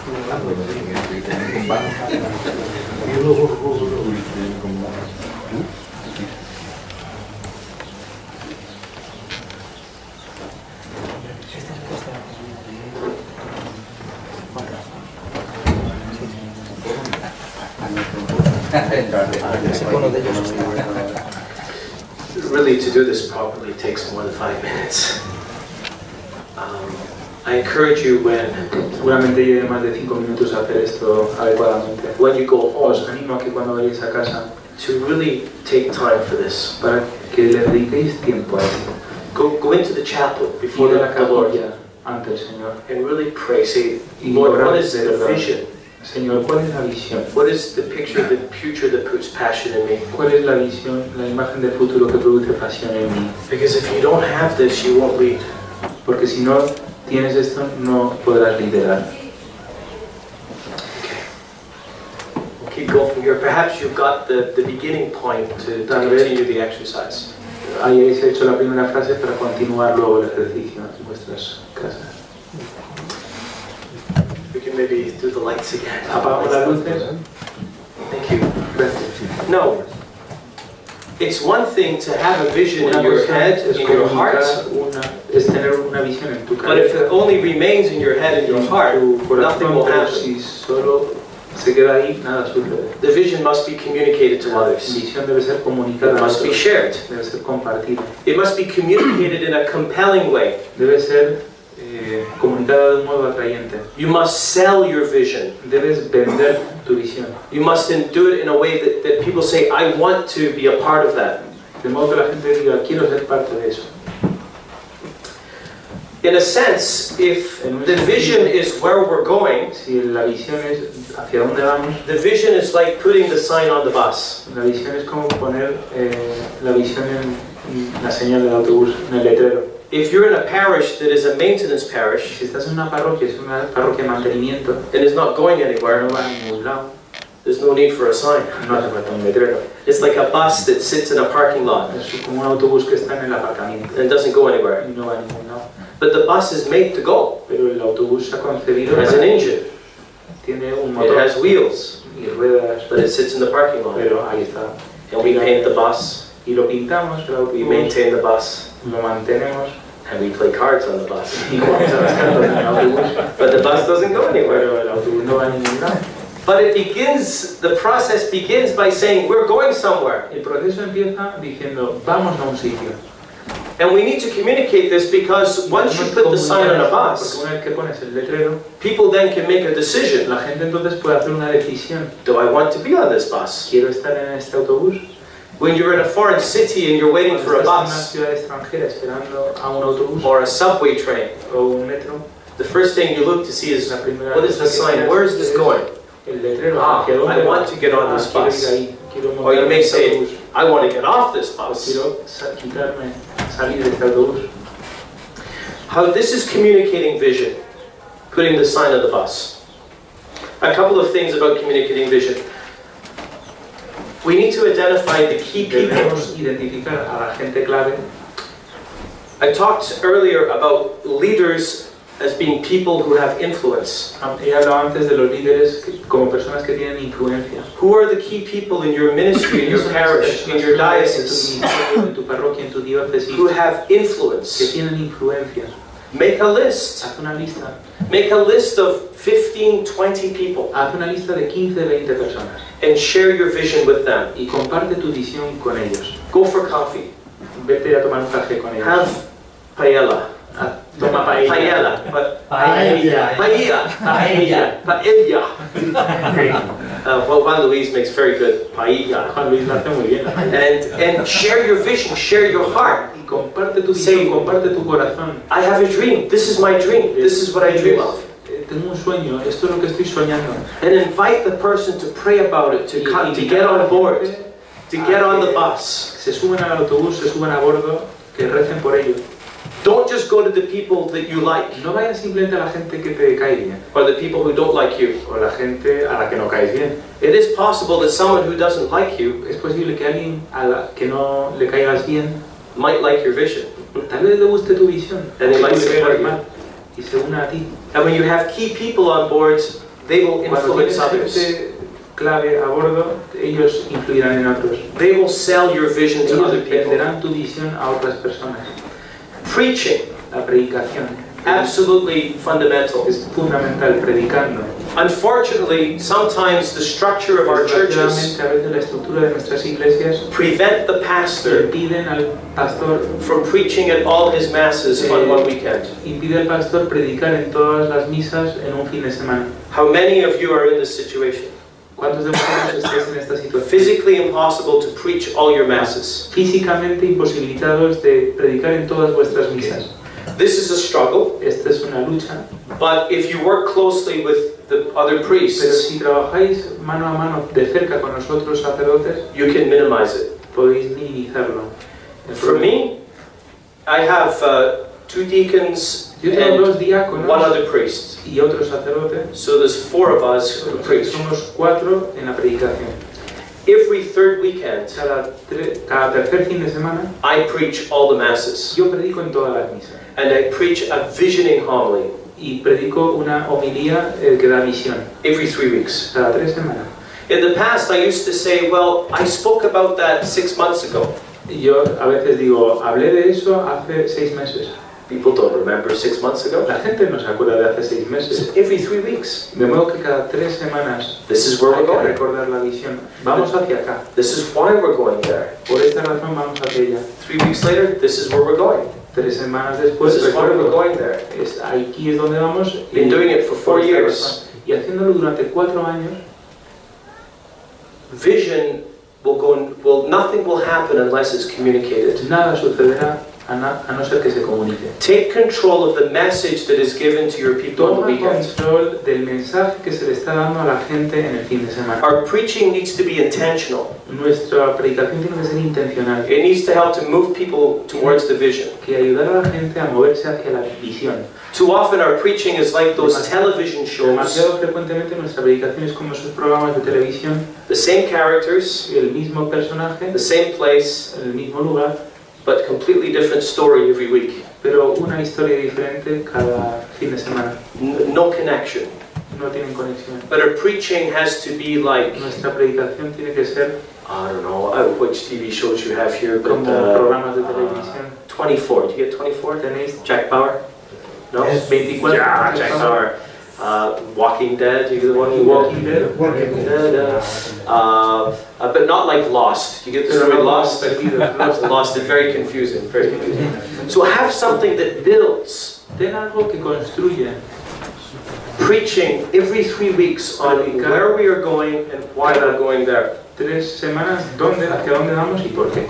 Really, to do this properly takes more than 5 minutes. I encourage you Seguramente lleve más de 5 minutos a hacer esto adecuadamente. when you go Os home animo a que cuando vayáis a casa, to really take time for this. para que le dediquéis tiempo a esto. Go into the chapel before Ir a la the Lord capilla ante el Señor and really pray. Say, y Lord, orar what is de the verdad. vision? Señor, ¿cuál es la visión? What is the picture of the future that puts passion in me? ¿Cuál es la visión, la imagen del futuro que produce pasión en mí? Because if you don't have this, you won't lead. Porque si no tienes esto, no podrás liderar. We'll keep going from here. Perhaps you've got the beginning point to continue the exercise. Hayáis hecho la primera frase para continuar luego el ejercicio en vuestras casas. We can maybe do the lights again. Apagamos las luces. Thank you. Gracias. No. It's one thing to have a vision in Una your cosa head, es in your heart, es tener una visión en tu but if cabeza, it only remains in your head and your heart, tu nothing corazón, will pero happen. si solo se queda ahí, nada sucede. The vision must be communicated to La others. visión debe ser comunicada It a must be otros, shared. debe ser compartida, It must be communicated in a compelling way. debe ser comunicada de un modo atrayente. You must sell your vision. Debes vender tu visión, You must do it in a way that people say, I want to be a part of that. de modo que la gente diga, quiero ser parte de eso. In a sense, if the vision is where we're going, Si la visión es hacia dónde vamos, the vision is like putting the sign on the bus. la visión es como poner la visión en la señal del autobús, en el letrero. If you're in a parish that is a maintenance parish Si estás en una parroquia, es una parroquia de mantenimiento, and is not going pero anywhere, no va a ningún lado, There's no need for a sign. no hace falta un letrero. It's like a bus that sits in a parking lot Es como un autobús que está en el aparcamiento and doesn't go anywhere. y no va a ningún lado. But the bus is made to go. Pero el autobús se ha concebido It has an engine. tiene un It motor has wheels. y ruedas, But it sits in the parking lot. pero ahí está. And we paint the bus. Y lo pintamos, el We autobús, maintain the bus. lo mantenemos And we play cards on the bus. y jugamos a las cartas en el autobús, But the bus doesn't go anywhere. pero el autobús no va a ningún lado. But it begins, the process begins by saying, we're going somewhere. El proceso empieza diciendo, vamos a un sitio. And we need to communicate this because once you put the sign on a Porque bus, una vez que pones el letrero, people then can make a decision. la gente entonces puede hacer una decisión. Do I want to be on this bus? ¿Quiero estar en este autobús? When you're in a foreign city and you're waiting for a Cuando estás en una bus ciudad extranjera esperando a un autobús or a subway train, o un metro, the first thing you look to see is, la primera what is the cosa que sign? miras Where is this es going? el letrero. Ah, ¿Hacia dónde I va? want to get on this quiero bus. ir ahí, quiero Or you montarme may en este say, autobús, I want to get off this o bus. quiero quitarme, salir de este autobús. How this is communicating vision, putting the sign on the bus. A couple of things about communicating vision. We need to identify the key people. Debemos identificar a la gente clave. I talked earlier about leaders as being people who have influence. He hablado antes de los líderes como personas que tienen influencia. Who are the key people in your ministry, in your parish, in your diocese, En tu parroquia, en tu diócesis, who have que influence? tienen influencia. Make a list. Haz una lista. Make a list of 15, 20 people Haz una lista de 15, 20 personas and share your vision with them. y comparte tu visión con ellos. Go for coffee. Vete a tomar un café con ellos. Have paella. Toma paella. Paella. But Paella. paella. Paella. Paella. Well, Juan Luis makes very good paella. Juan Luis lo hace muy bien. And share your vision, share your heart. Y comparte tu visión, comparte tu corazón. I have a dream. This is my dream. This is what I dream of. Tengo un sueño, esto es lo que estoy soñando. And invite the person to pray about it, to come, to get on board, to get on the bus. Se suben al autobús, se suben a bordo, que recen por ello. Don't just go to the people that you like No vayas simplemente a la gente que te cae bien, or the people who don't like you. o la gente a la que no caes bien. It is possible that someone who doesn't like you Es posible que alguien a la que no le caigas bien, might like your vision. tal vez le guste tu visión, And they o might tú le support caigas you. mal, y se una a ti. And when you have key people on board, they will Cuando influence tienes others. gente clave a bordo, ellos influirán en otros. They will sell your vision to Ellos other people. venderán tu visión a otras personas. Preaching, La predicación absolutely fundamental. es fundamental, predicando. Unfortunately, sometimes the structure of our churches Desgraciadamente, a veces la estructura de nuestras iglesias prevent the pastor impiden al pastor, from preaching at all his masses on one weekend. impide al pastor predicar en todas las misas en un fin de semana. How many of you are in this situation? ¿Cuántos de vosotros estáis en esta situación? Physically impossible to preach all your masses. Físicamente imposibilitados de predicar en todas vuestras misas. This is a struggle, Esta es una lucha, but if you work closely with the other pero priests, si trabajáis mano a mano de cerca con nosotros sacerdotes, you can minimize it. podéis minimizarlo. For me, I have 2 deacons Yo tengo dos and diáconos 1 other priest. y otro sacerdote, So there's 4 of us who preach. somos 4 en la predicación. Every third weekend, Cada tercer fin de semana I preach all the masses. yo predico en todas las misas And I preach a visioning homily y predico una homilía que da visión every 3 weeks. cada 3 semanas. In the past, I used to say, well, I spoke about that 6 months ago. Y yo a veces digo, hablé de eso hace 6 meses. People don't remember 6 months ago. La gente no se acuerda de hace 6 meses. Every 3 weeks. De modo que cada 3 semanas This is where hay we're que going. recordar la visión. Vamos hacia acá. This is why we're going there. Por esta razón vamos hacia ella. 3 weeks later, this is where we're going. 3 semanas después, This is why we're recuerdo, going there. aquí es donde vamos. Been doing it for 4 por esta years. razón. Y haciéndolo durante 4 años, Vision will nothing will happen unless it's communicated. nada sucederá a no ser que se comunique. Take control of the message that is given to your people on the Toma weekend. control del mensaje que se le está dando a la gente en el fin de semana. Our preaching needs to be intentional. Nuestra predicación tiene que ser intencional, It needs to help to move people towards the vision. que ayudar a la gente a moverse hacia la visión. Too often our preaching is like those television shows. Demasiado frecuentemente nuestra predicación es como esos programas de televisión, The same characters, el mismo personaje, the same place, en el mismo lugar, but completely different story every week. pero una historia diferente cada fin de semana. No connection. No tienen conexión. But our preaching has to be like, Nuestra predicación tiene que ser I don't know which TV shows you have here, but como programas de televisión. 24. Do you get 24? Tenéis Jack Bauer? No? 24. Yeah, Jack Bauer. Walking Dead. You get the one Walking Dead. Dead. But not like Lost. You get the story Lost? Lost is very confusing. Very confusing. So have something that builds. Ten algo que construye. Preaching every 3 weeks on where we are going and why we're going there. 3 semanas, hacia dónde vamos y por qué.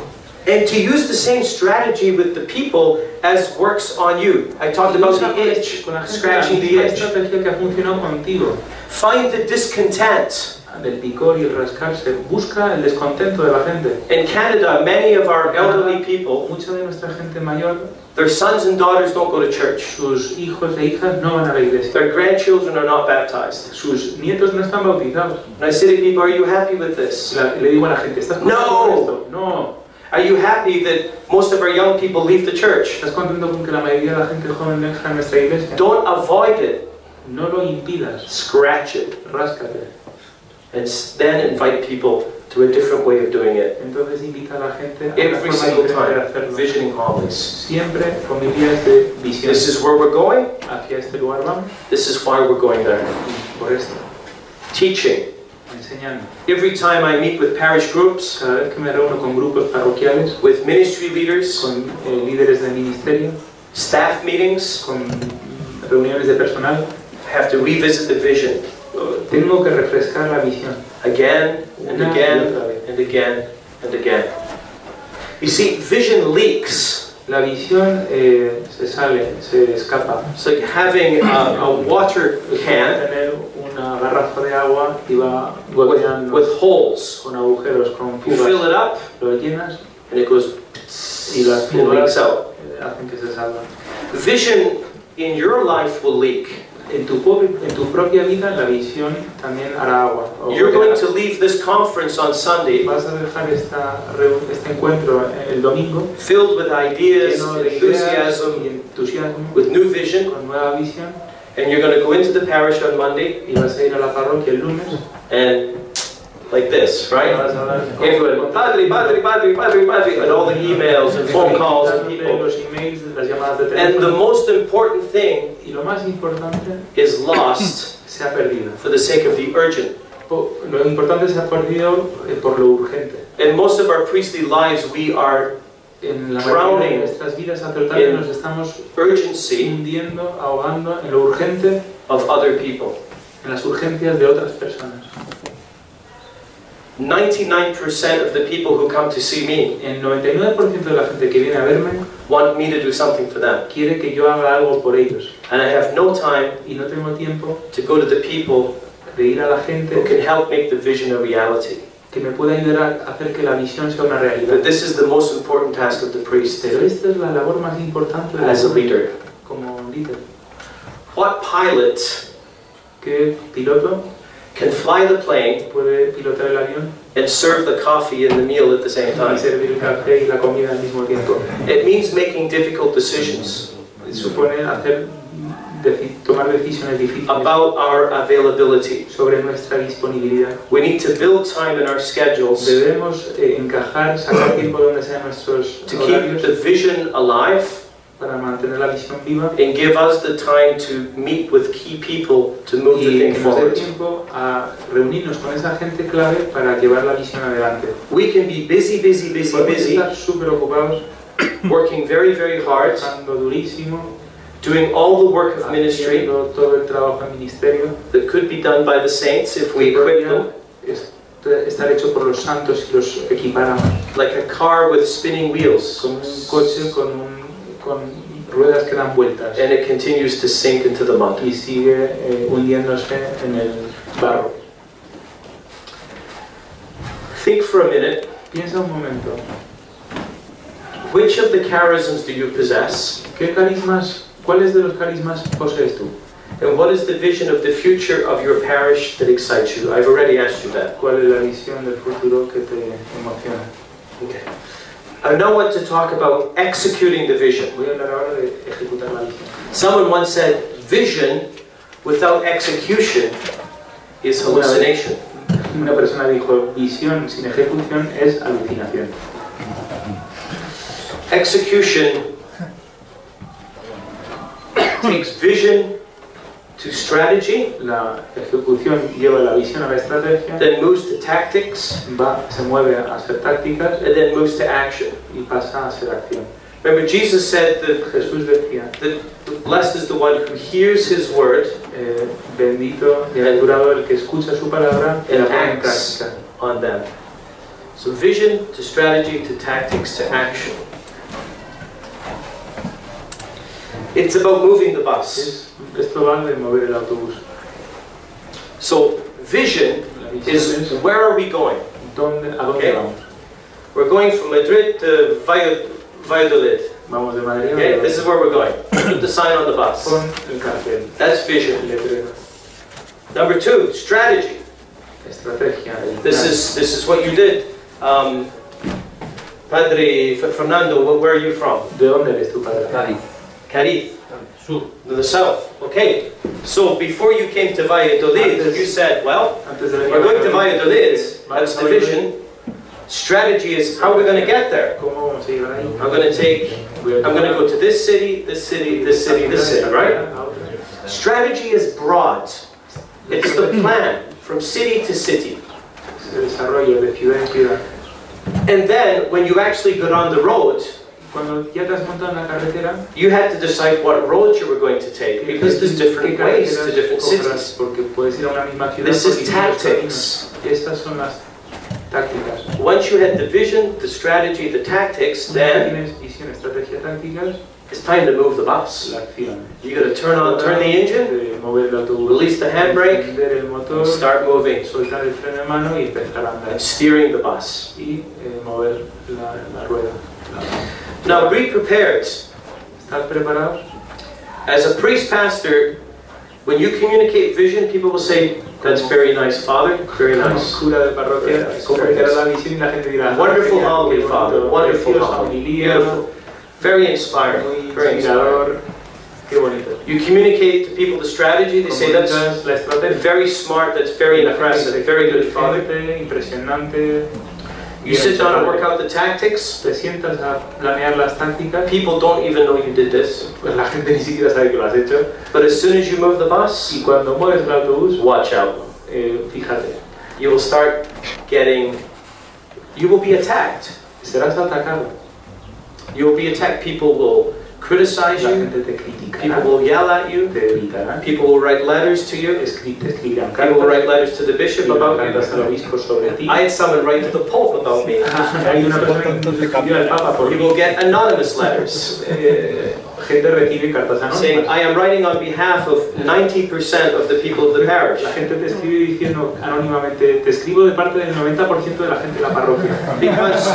And to use the same strategy with the people as works on you. I talked about the itch, scratching the itch. Estrategia que ha funcionado contigo. Find the discontent. Del picor y el rascarse. Busca el descontento de la gente. In Canada, many of our elderly people, Mucha de nuestra gente mayor, their sons and daughters don't go to church. sus hijos e hijas no van a la iglesia. Their grandchildren are not baptized. Sus nietos no están bautizados. And I say to people, are you happy with this? Le digo a la gente, ¿estás contento No. con esto? No. Are you happy that most of our young people leave the church? ¿Estás contento con que la mayoría de la gente joven deja nuestra iglesia? Don't avoid it. No lo impidas. Scratch it. Ráscate. And then invite people to a different way of doing it. Entonces invita a la gente a una Every forma single diferente de time, hacerlo. visioning homilies. Siempre homilías de visión. This is where we're going. Hacia este lugar vamos. This is why we're going there. Por esto. Teaching. Enseñando. Every time I meet with parish groups, Cada vez que me reúno con grupos parroquiales, with ministry leaders, con líderes de ministerio, staff meetings, con reuniones de personal, I have to revisit the vision tengo que refrescar la visión. again and Una y again otra vez. and again and again. You see, vision leaks. La visión se sale, se escapa. It's like having a water can Tener una garrafa de agua y va goteando with holes. con agujeros, con You fill fugas. it up Lo llenas and it goes y las it leaks fugas out. hacen que se salga. Vision in your life will leak. En tu propia vida la visión también hará agua. O You're going goteará. to leave this conference on Sunday Vas a dejar este encuentro el domingo filled with ideas, lleno de ideas enthusiasm, y entusiasmo, with new vision, con nueva visión, and you're going to go into the parish on Monday y vas a ir a la parroquia el lunes and like this, y right? vas a hablar Everyone, padre, padre, padre, padre, padre, and all the emails and phone calls and people. los emails, las llamadas de And the teléfono. most important thing Y lo más importante is lost se ha perdido. for the sake of the urgent. Lo importante se ha perdido por lo urgente. In most of our priestly lives, we are En la mayoría de drowning nuestras vidas sacerdotales in nos estamos urgency hundiendo, ahogando en lo urgente, of other people. en las urgencias de otras personas. 99% of the people who come to see me El 99% de la gente que viene a verme want me to do something for them. quiere que yo haga algo por ellos. And I have no time Y no tengo tiempo to go to the people de ir a la who gente can help make the vision a reality. que me pueda ayudar a hacer que la visión sea una realidad. But this is the most important task of the priest Pero esta es la labor más importante de as a leader. como líder. What pilot ¿Qué piloto can fly the plane puede pilotar el avión and serve the coffee and the meal at the same y time? servir el café y la comida al mismo tiempo? It means making difficult decisions Supone tomar decisiones difíciles about our availability. sobre nuestra disponibilidad. We need to build time in our schedules Debemos encajar, sacar tiempo donde sean nuestros to keep horarios the vision alive para mantener la visión viva and give us the time to meet with key people to move the y thing que nos dé forward. tiempo a reunirnos con esa gente clave para llevar la visión adelante. We can be busy, busy, busy, Podemos busy, estar súper ocupados, working very, very hard, trabajando durísimo, doing all the work of ministry haciendo todo el trabajo en ministerio, that could be done by the saints if we que equip podría them, estar hecho por los santos y los equipáramos. like a car with spinning wheels. Como un coche con un con ruedas que dan vueltas and it continues to sink into the mud. y sigue hundiéndose en el barro. Think for a minute, Piensa un momento, which of the charisms do you possess? ¿cuáles de los carismas posees tú? And what is the vision of the future of your parish that excites you? I've already asked you that. ¿Cuál es la visión del futuro que te emociona? Okay. I now want to talk about executing the vision. Voy a hablar ahora de ejecutar la visión. Someone once said, vision without execution is hallucination. Una persona dijo, visión sin ejecución es alucinación. Execution takes vision to strategy, La ejecución lleva la visión a la estrategia, then moves to tactics, se mueve a hacer tácticas and then moves to action. y pasa a ser acción. Remember, Jesus said that Jesús decía, blessed is the one who hears his word bendito y aventurado el que escucha su palabra y la and pone en acts práctica. on them. So vision to strategy to tactics to action. It's about moving the bus. Esto va de mover el autobús. So vision La visión is es where are we going? ¿a dónde Okay. vamos? We're going from Madrid to Valladolid. Vamos de Madrid a Okay, Valladolid. this is where we're going. Put the sign on the bus. Pon el cartel, That's vision. el letrero, Number 2, strategy. estrategia. El This plan. is what you did. Padre Fernando, where are you from? ¿De dónde eres tu padre? Cadiz. To the south. Okay. So before you came to Valladolid, you said, well, Antes de venir we're a going to Valladolid, Valladolid. That's the vision. Strategy is how we're going to get there. ¿Cómo vamos a llegar ahí? I'm going to go to this city, this city, this city, this city, right? Strategy is broad. It's the plan from city to city. Se desarrolla de ciudad en ciudad. And then when you actually got on the road, Cuando ya te has montado en la carretera, you had to decide what road you were going to take because there's different ways to different cities. porque puedes ir a una misma ciudad. This por is distintos tactics. caminos. Estas son las tácticas. Once you had the vision, the strategy, the tactics, Una vez then tienes visión, estrategia, tácticas, it's time to move the bus. la acción. You got to turn the engine, De mover el autobús, release the handbrake, encender el motor, start moving, soltar el freno de mano y empezar a andar. and steering the bus. Y mover la rueda. Now be prepared. ¿Estás preparados? As a priest pastor, when you communicate vision, people will say, "That's very nice, Father. Very Como nice. cura de parroquia, comunicará la visión y la gente dirá, Wonderful "Genial, homily, qué Father. bonito, Wonderful preciosa homily. homilía, Beautiful. Very inspiring. muy Very inspiring." inspirador, qué bonito." You communicate to people the strategy. They say, "That's Comunicas la estrategia. very smart. That's very impressive. Very good, Father." Impresionante. You sit down and work out the tactics. Te sientas a planear las tácticas, People don't even know you did this. pues la gente ni siquiera sabe que lo has hecho. But as soon as you move the bus, Y cuando mueves el autobús, watch out. fíjate, You will start getting, you will be attacked. serás atacado. You will be attacked. People will criticize La you. gente te People criticará, will yell at you. te gritará, People will write letters to you. te escribirán People will write cartas, letters to the bishop about cartas al you. obispo sobre ti. I had someone write to the Pope about me. Hay una persona que escribió al Papa por You mí. will get anonymous letters Gente recibe cartas saying, anónimas. I am writing on behalf of 90% of the people of the parish. La gente te escribe diciendo anónimamente, te escribo de parte del 90% de la gente de la parroquia. Because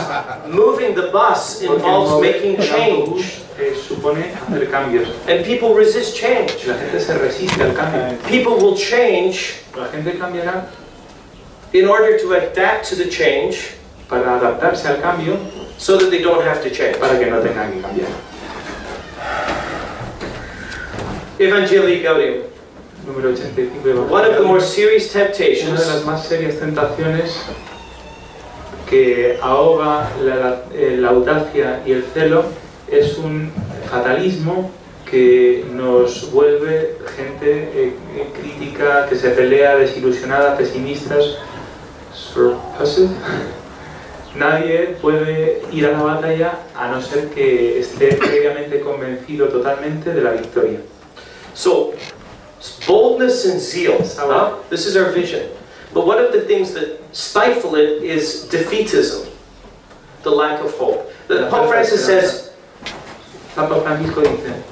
moving the bus Porque involves mover making el autobús, change. supone hacer cambios. And people resist change. La gente se resiste al cambio. People will change La gente cambiará in order to adapt to the change para adaptarse al cambio so that they don't have to change. para que no tengan que cambiar. Evangelii Gaudium. Número 85. One of the more serious Una de las temptations más serias tentaciones que ahoga la audacia y el celo es un fatalismo que nos vuelve gente crítica, que se pelea, desilusionada, pesimistas. Nadie puede ir a la batalla a no ser que esté previamente convencido totalmente de la victoria. So, boldness and zeal. This is our vision. But one of the things that stifle it is defeatism, the lack of hope. Pope Francis says, Papa Francisco dice,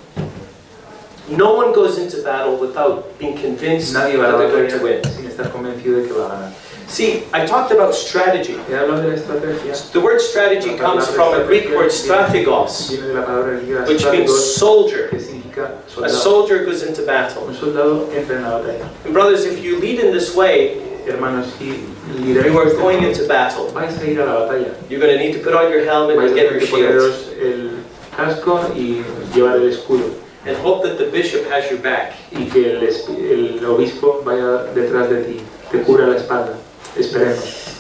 no one goes into battle without being convinced that nadie va a la they're going to batalla win. sin estar convencido de que va a ganar. See, I talked about strategy. He hablado de la estrategia. The word strategy comes from a Greek word strategos, Viene de la palabra griega which means strategos, soldier. que significa A soldado. soldier goes into battle. Un soldado entra en la batalla. And brothers, if you lead in this way, Hermanos, si you are lideráis going into battle. vais a ir a la batalla. You're going to need to put on your helmet Vais a and get tener your que shield. poneros el casco y llevar el escudo. And hope that the bishop has your back. Y que el obispo vaya detrás de ti, te cubra la espalda. Esperemos.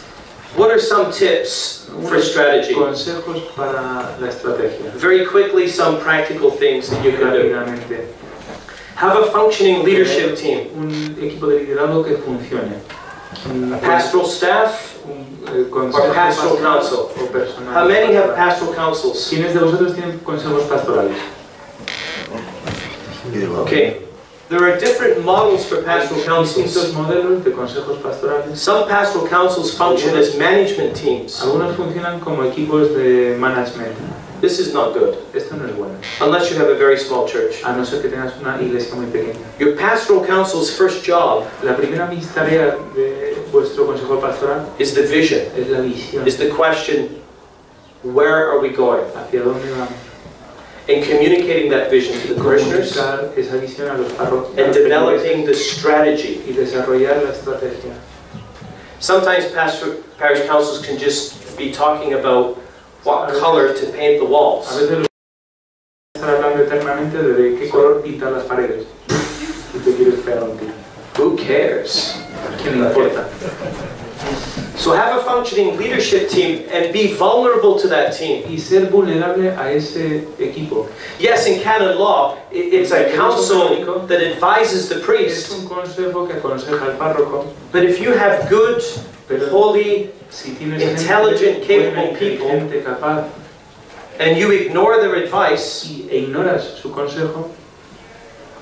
What are some tips for strategy? Consejos para la estrategia. Very quickly, some practical things that you can do. Rápidamente. Have a functioning leadership team. Un equipo de liderazgo que funcione. A pastoral staff Consejo or pastoral pastoral council. o personal. How many have pastoral councils? ¿Quiénes de vosotros tienen consejos pastorales? Okay. There are different models for pastoral Distintos councils. modelos de consejos pastorales. Some pastoral councils function as management teams. Algunos funcionan como equipos de management. This is not good, Esto no es bueno, unless you have a very small church. a no ser que tengas una iglesia muy pequeña. Your pastoral council's first job La primera tarea de vuestro consejo pastoral is the vision, es la visión. is the question, where are we going? ¿Hacia dónde vamos? And communicating that vision to the parishioners Comunicar esa visión a los párrocos and developing the strategy. y desarrollar la estrategia. Sometimes parish councils can just be talking about what color to paint the A walls. veces los están hablando eternamente de qué color pintar las paredes. Y te quieres pegar un tiro. Who cares? ¿A quién le importa? So have a functioning leadership team and be vulnerable to that team. Y ser vulnerable a ese equipo. Yes, in canon law, it's a council that advises the Es priest. un consejo que aconseja al párroco, But if you have good, pero holy, si tienes intelligent, gente buena, capable people, inteligente, capaz, and you ignore their advice, e ignoras su consejo,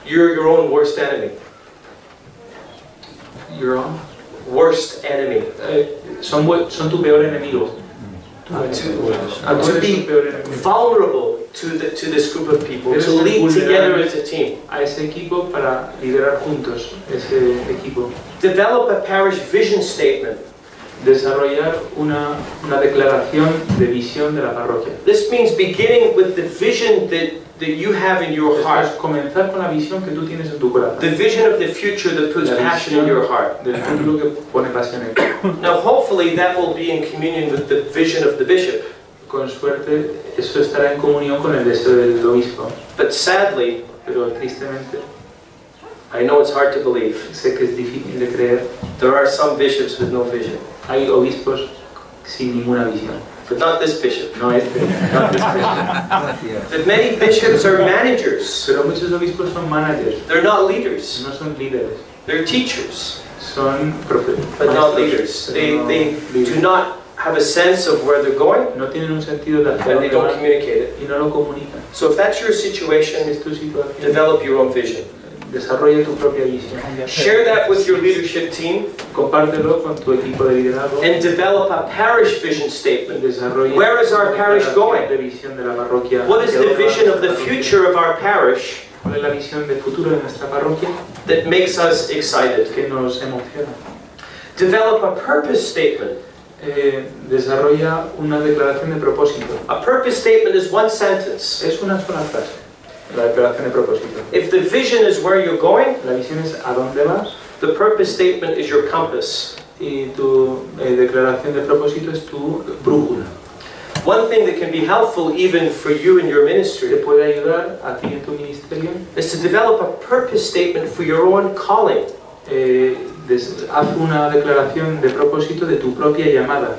you're your own worst enemy. you're on. Worst enemy. Son tu peor enemigo. To be vulnerable to this group of people, to lead together as a team. A ese equipo para liderar juntos ese equipo. Develop a parish vision statement. Desarrollar una declaración de visión de la parroquia. This means beginning with the vision that you have in your heart. Es comenzar con la visión que tú tienes en tu corazón. The vision of the future that puts La passion in your heart. del futuro que pone pasión en ti. Now hopefully that will be in communion with the vision of the bishop. Con suerte eso estará en comunión con el deseo del obispo. But sadly, Pero tristemente, I know it's hard to believe, sé que es difícil de creer, there are some bishops with no vision. hay obispos sin ninguna visión. But not this bishop. No este, no este. But many bishops are managers. Pero muchos obispos son managers, They're not leaders. no son líderes, They're teachers, son but not leaders. They do not have a sense of where they're going, no tienen un sentido de hacia and they dónde don't van communicate it. y no lo comunican. So if that's your situation, Si es tu situación, develop your own vision. desarrolla tu propia visión. Share that with your leadership team Compártelo con tu equipo de liderazgo. and develop a parish vision statement. Desarrolla Where is our parish going? de visión de la parroquia. What is Hacia the dónde va vision of the nuestra parroquia. future of our parish ¿Cuál es la visión de futuro de nuestra parroquia that makes us excited? que nos emociona? Develop a purpose statement. Desarrolla una declaración de propósito. A purpose statement is one sentence. Es una sola frase, la declaración de propósito. If the vision is where you're going, La visión es a dónde vas the purpose statement is your compass. y tu declaración de propósito es tu brújula. One thing that can be helpful even for you in your Te ministry puede ayudar a ti en tu ministerio. is to develop a purpose statement for your own calling. Haz una declaración de propósito de tu propia llamada.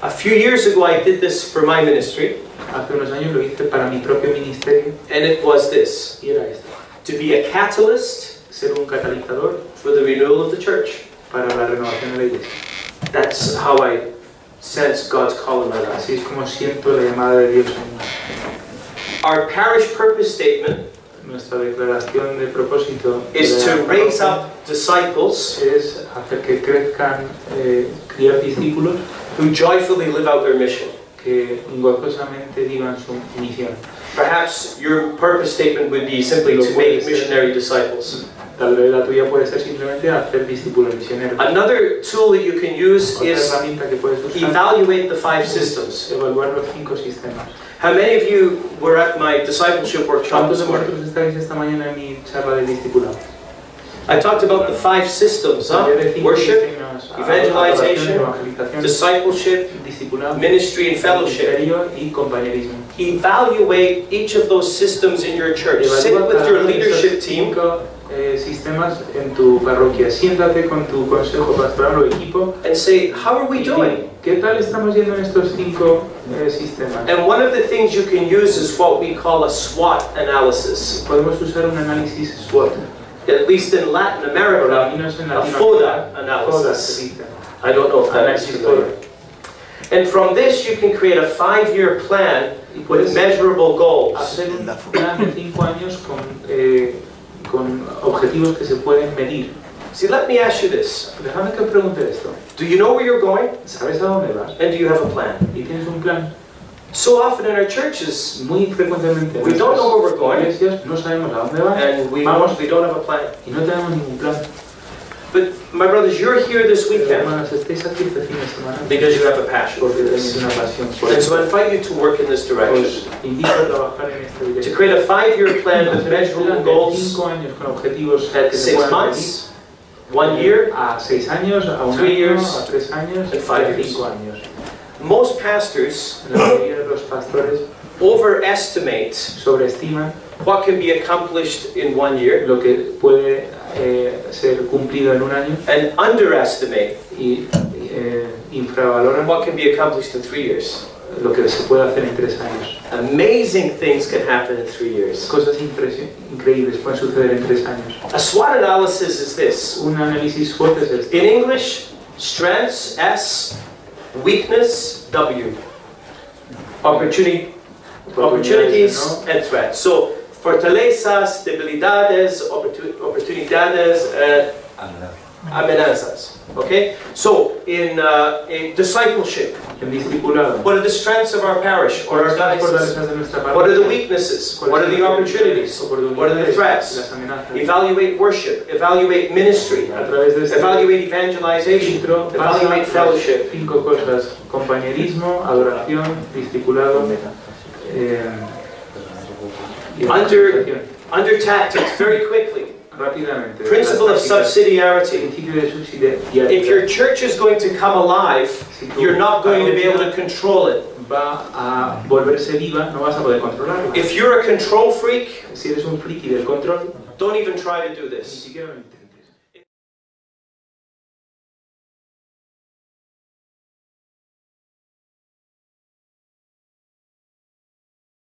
A few years ago I did this for my ministry, Hace unos años lo hice para mi propio ministerio and it was this: y era esto: to be a catalyst ser un catalizador for the renewal of the church. para la renovación de la iglesia. That's how I sense God's call in my life. Así es como siento la llamada de Dios en mí. Our parish purpose statement Nuestra declaración de propósito is de la to raise parroquia up disciples es hacer que crezcan, criar discípulos who joyfully live out their mission. que gozosamente vivan su misión. Perhaps your purpose statement would be simply to make missionary disciples. Tal vez la tuya puede ser simplemente hacer discípulos misioneros. Another tool that you can use Otra is herramienta que puedes usar evaluate the 5 systems. evaluar los 5 sistemas. How many of you were at my discipleship workshop ¿Cuántos this de morning? vosotros estáis esta mañana en mi charla de discipulado? I talked about the 5 systems, worship, evangelization, discipleship, discipulado, ministry, and fellowship. y compañerismo. Evaluate each of those systems in your church. Sit with your leadership team sistemas en tu parroquia. Siéntate con tu consejo pastoral o equipo and say, how are we doing? ¿Qué tal estamos yendo en estos 5 sistemas? And one of the things you can use is what we call a SWOT analysis. Podemos usar un análisis SWOT. At least in Latin America, a FODA analysis. I don't know if that is familiar. And from this you can create a 5-year plan with measurable goals. Hacer un plan de 5 años con objetivos que se pueden medir. See, let me ask you this. Déjame que pregunte esto. Do you know where you're going? ¿Sabes a dónde vas? And do you have a plan? ¿Y tienes un plan? So often in our churches, Muy frecuentemente we don't know where we're going, iglesias no sabemos a dónde van and we don't have a plan. y no tenemos ningún plan. But my brothers, you're here this weekend Hermanos, estáis aquí este fin de semana because you have a passion. porque tenéis una pasión por And so I esto. invite you to work in this direction. Os invito a trabajar en esta To dirección. create a 5-year plan with Hacer un measurable plan de goals 5 años con objetivos at que se 6 puedan months, 1 year, a 6 años, a 1 3 año, years, a 3 años, and 5 a years. 5 años. Most pastors La mayoría de los pastores overestimate sobreestiman what can be accomplished in 1 year lo que puede ser cumplido en un año and underestimate y infravaloran what can be accomplished in 3 years. lo que se puede hacer en 3 años. Amazing things can happen in 3 years. Cosas increíbles pueden suceder en 3 años. A SWOT analysis is this. Un análisis fuerte es este. In English, strengths, S, weakness, W. Opportunities and threats. So, fortalezas, debilidades, oportunidades, amenazas. Okay? So, in discipleship, En discipulado, what are the strengths of our parish or our diocese? What are the weaknesses? What are the opportunities? What are the threats? Las amenazas. Evaluate worship, evaluate ministry, A través de este evaluate evangelization, filtro evaluate pasa fellowship. 5 cosas: compañerismo, adoración, discipulado y evangelización. Under tactics, very quickly. Rápidamente. Principle of las tácticas. subsidiarity. Principio de subsidiariedad. If your church is going to come alive, you're not going to be able to control it. Va a volverse viva, no vas a poder controlarla. If you're a control freak, Si eres un friki del control, don't even try to do ni this. siquiera lo intentes.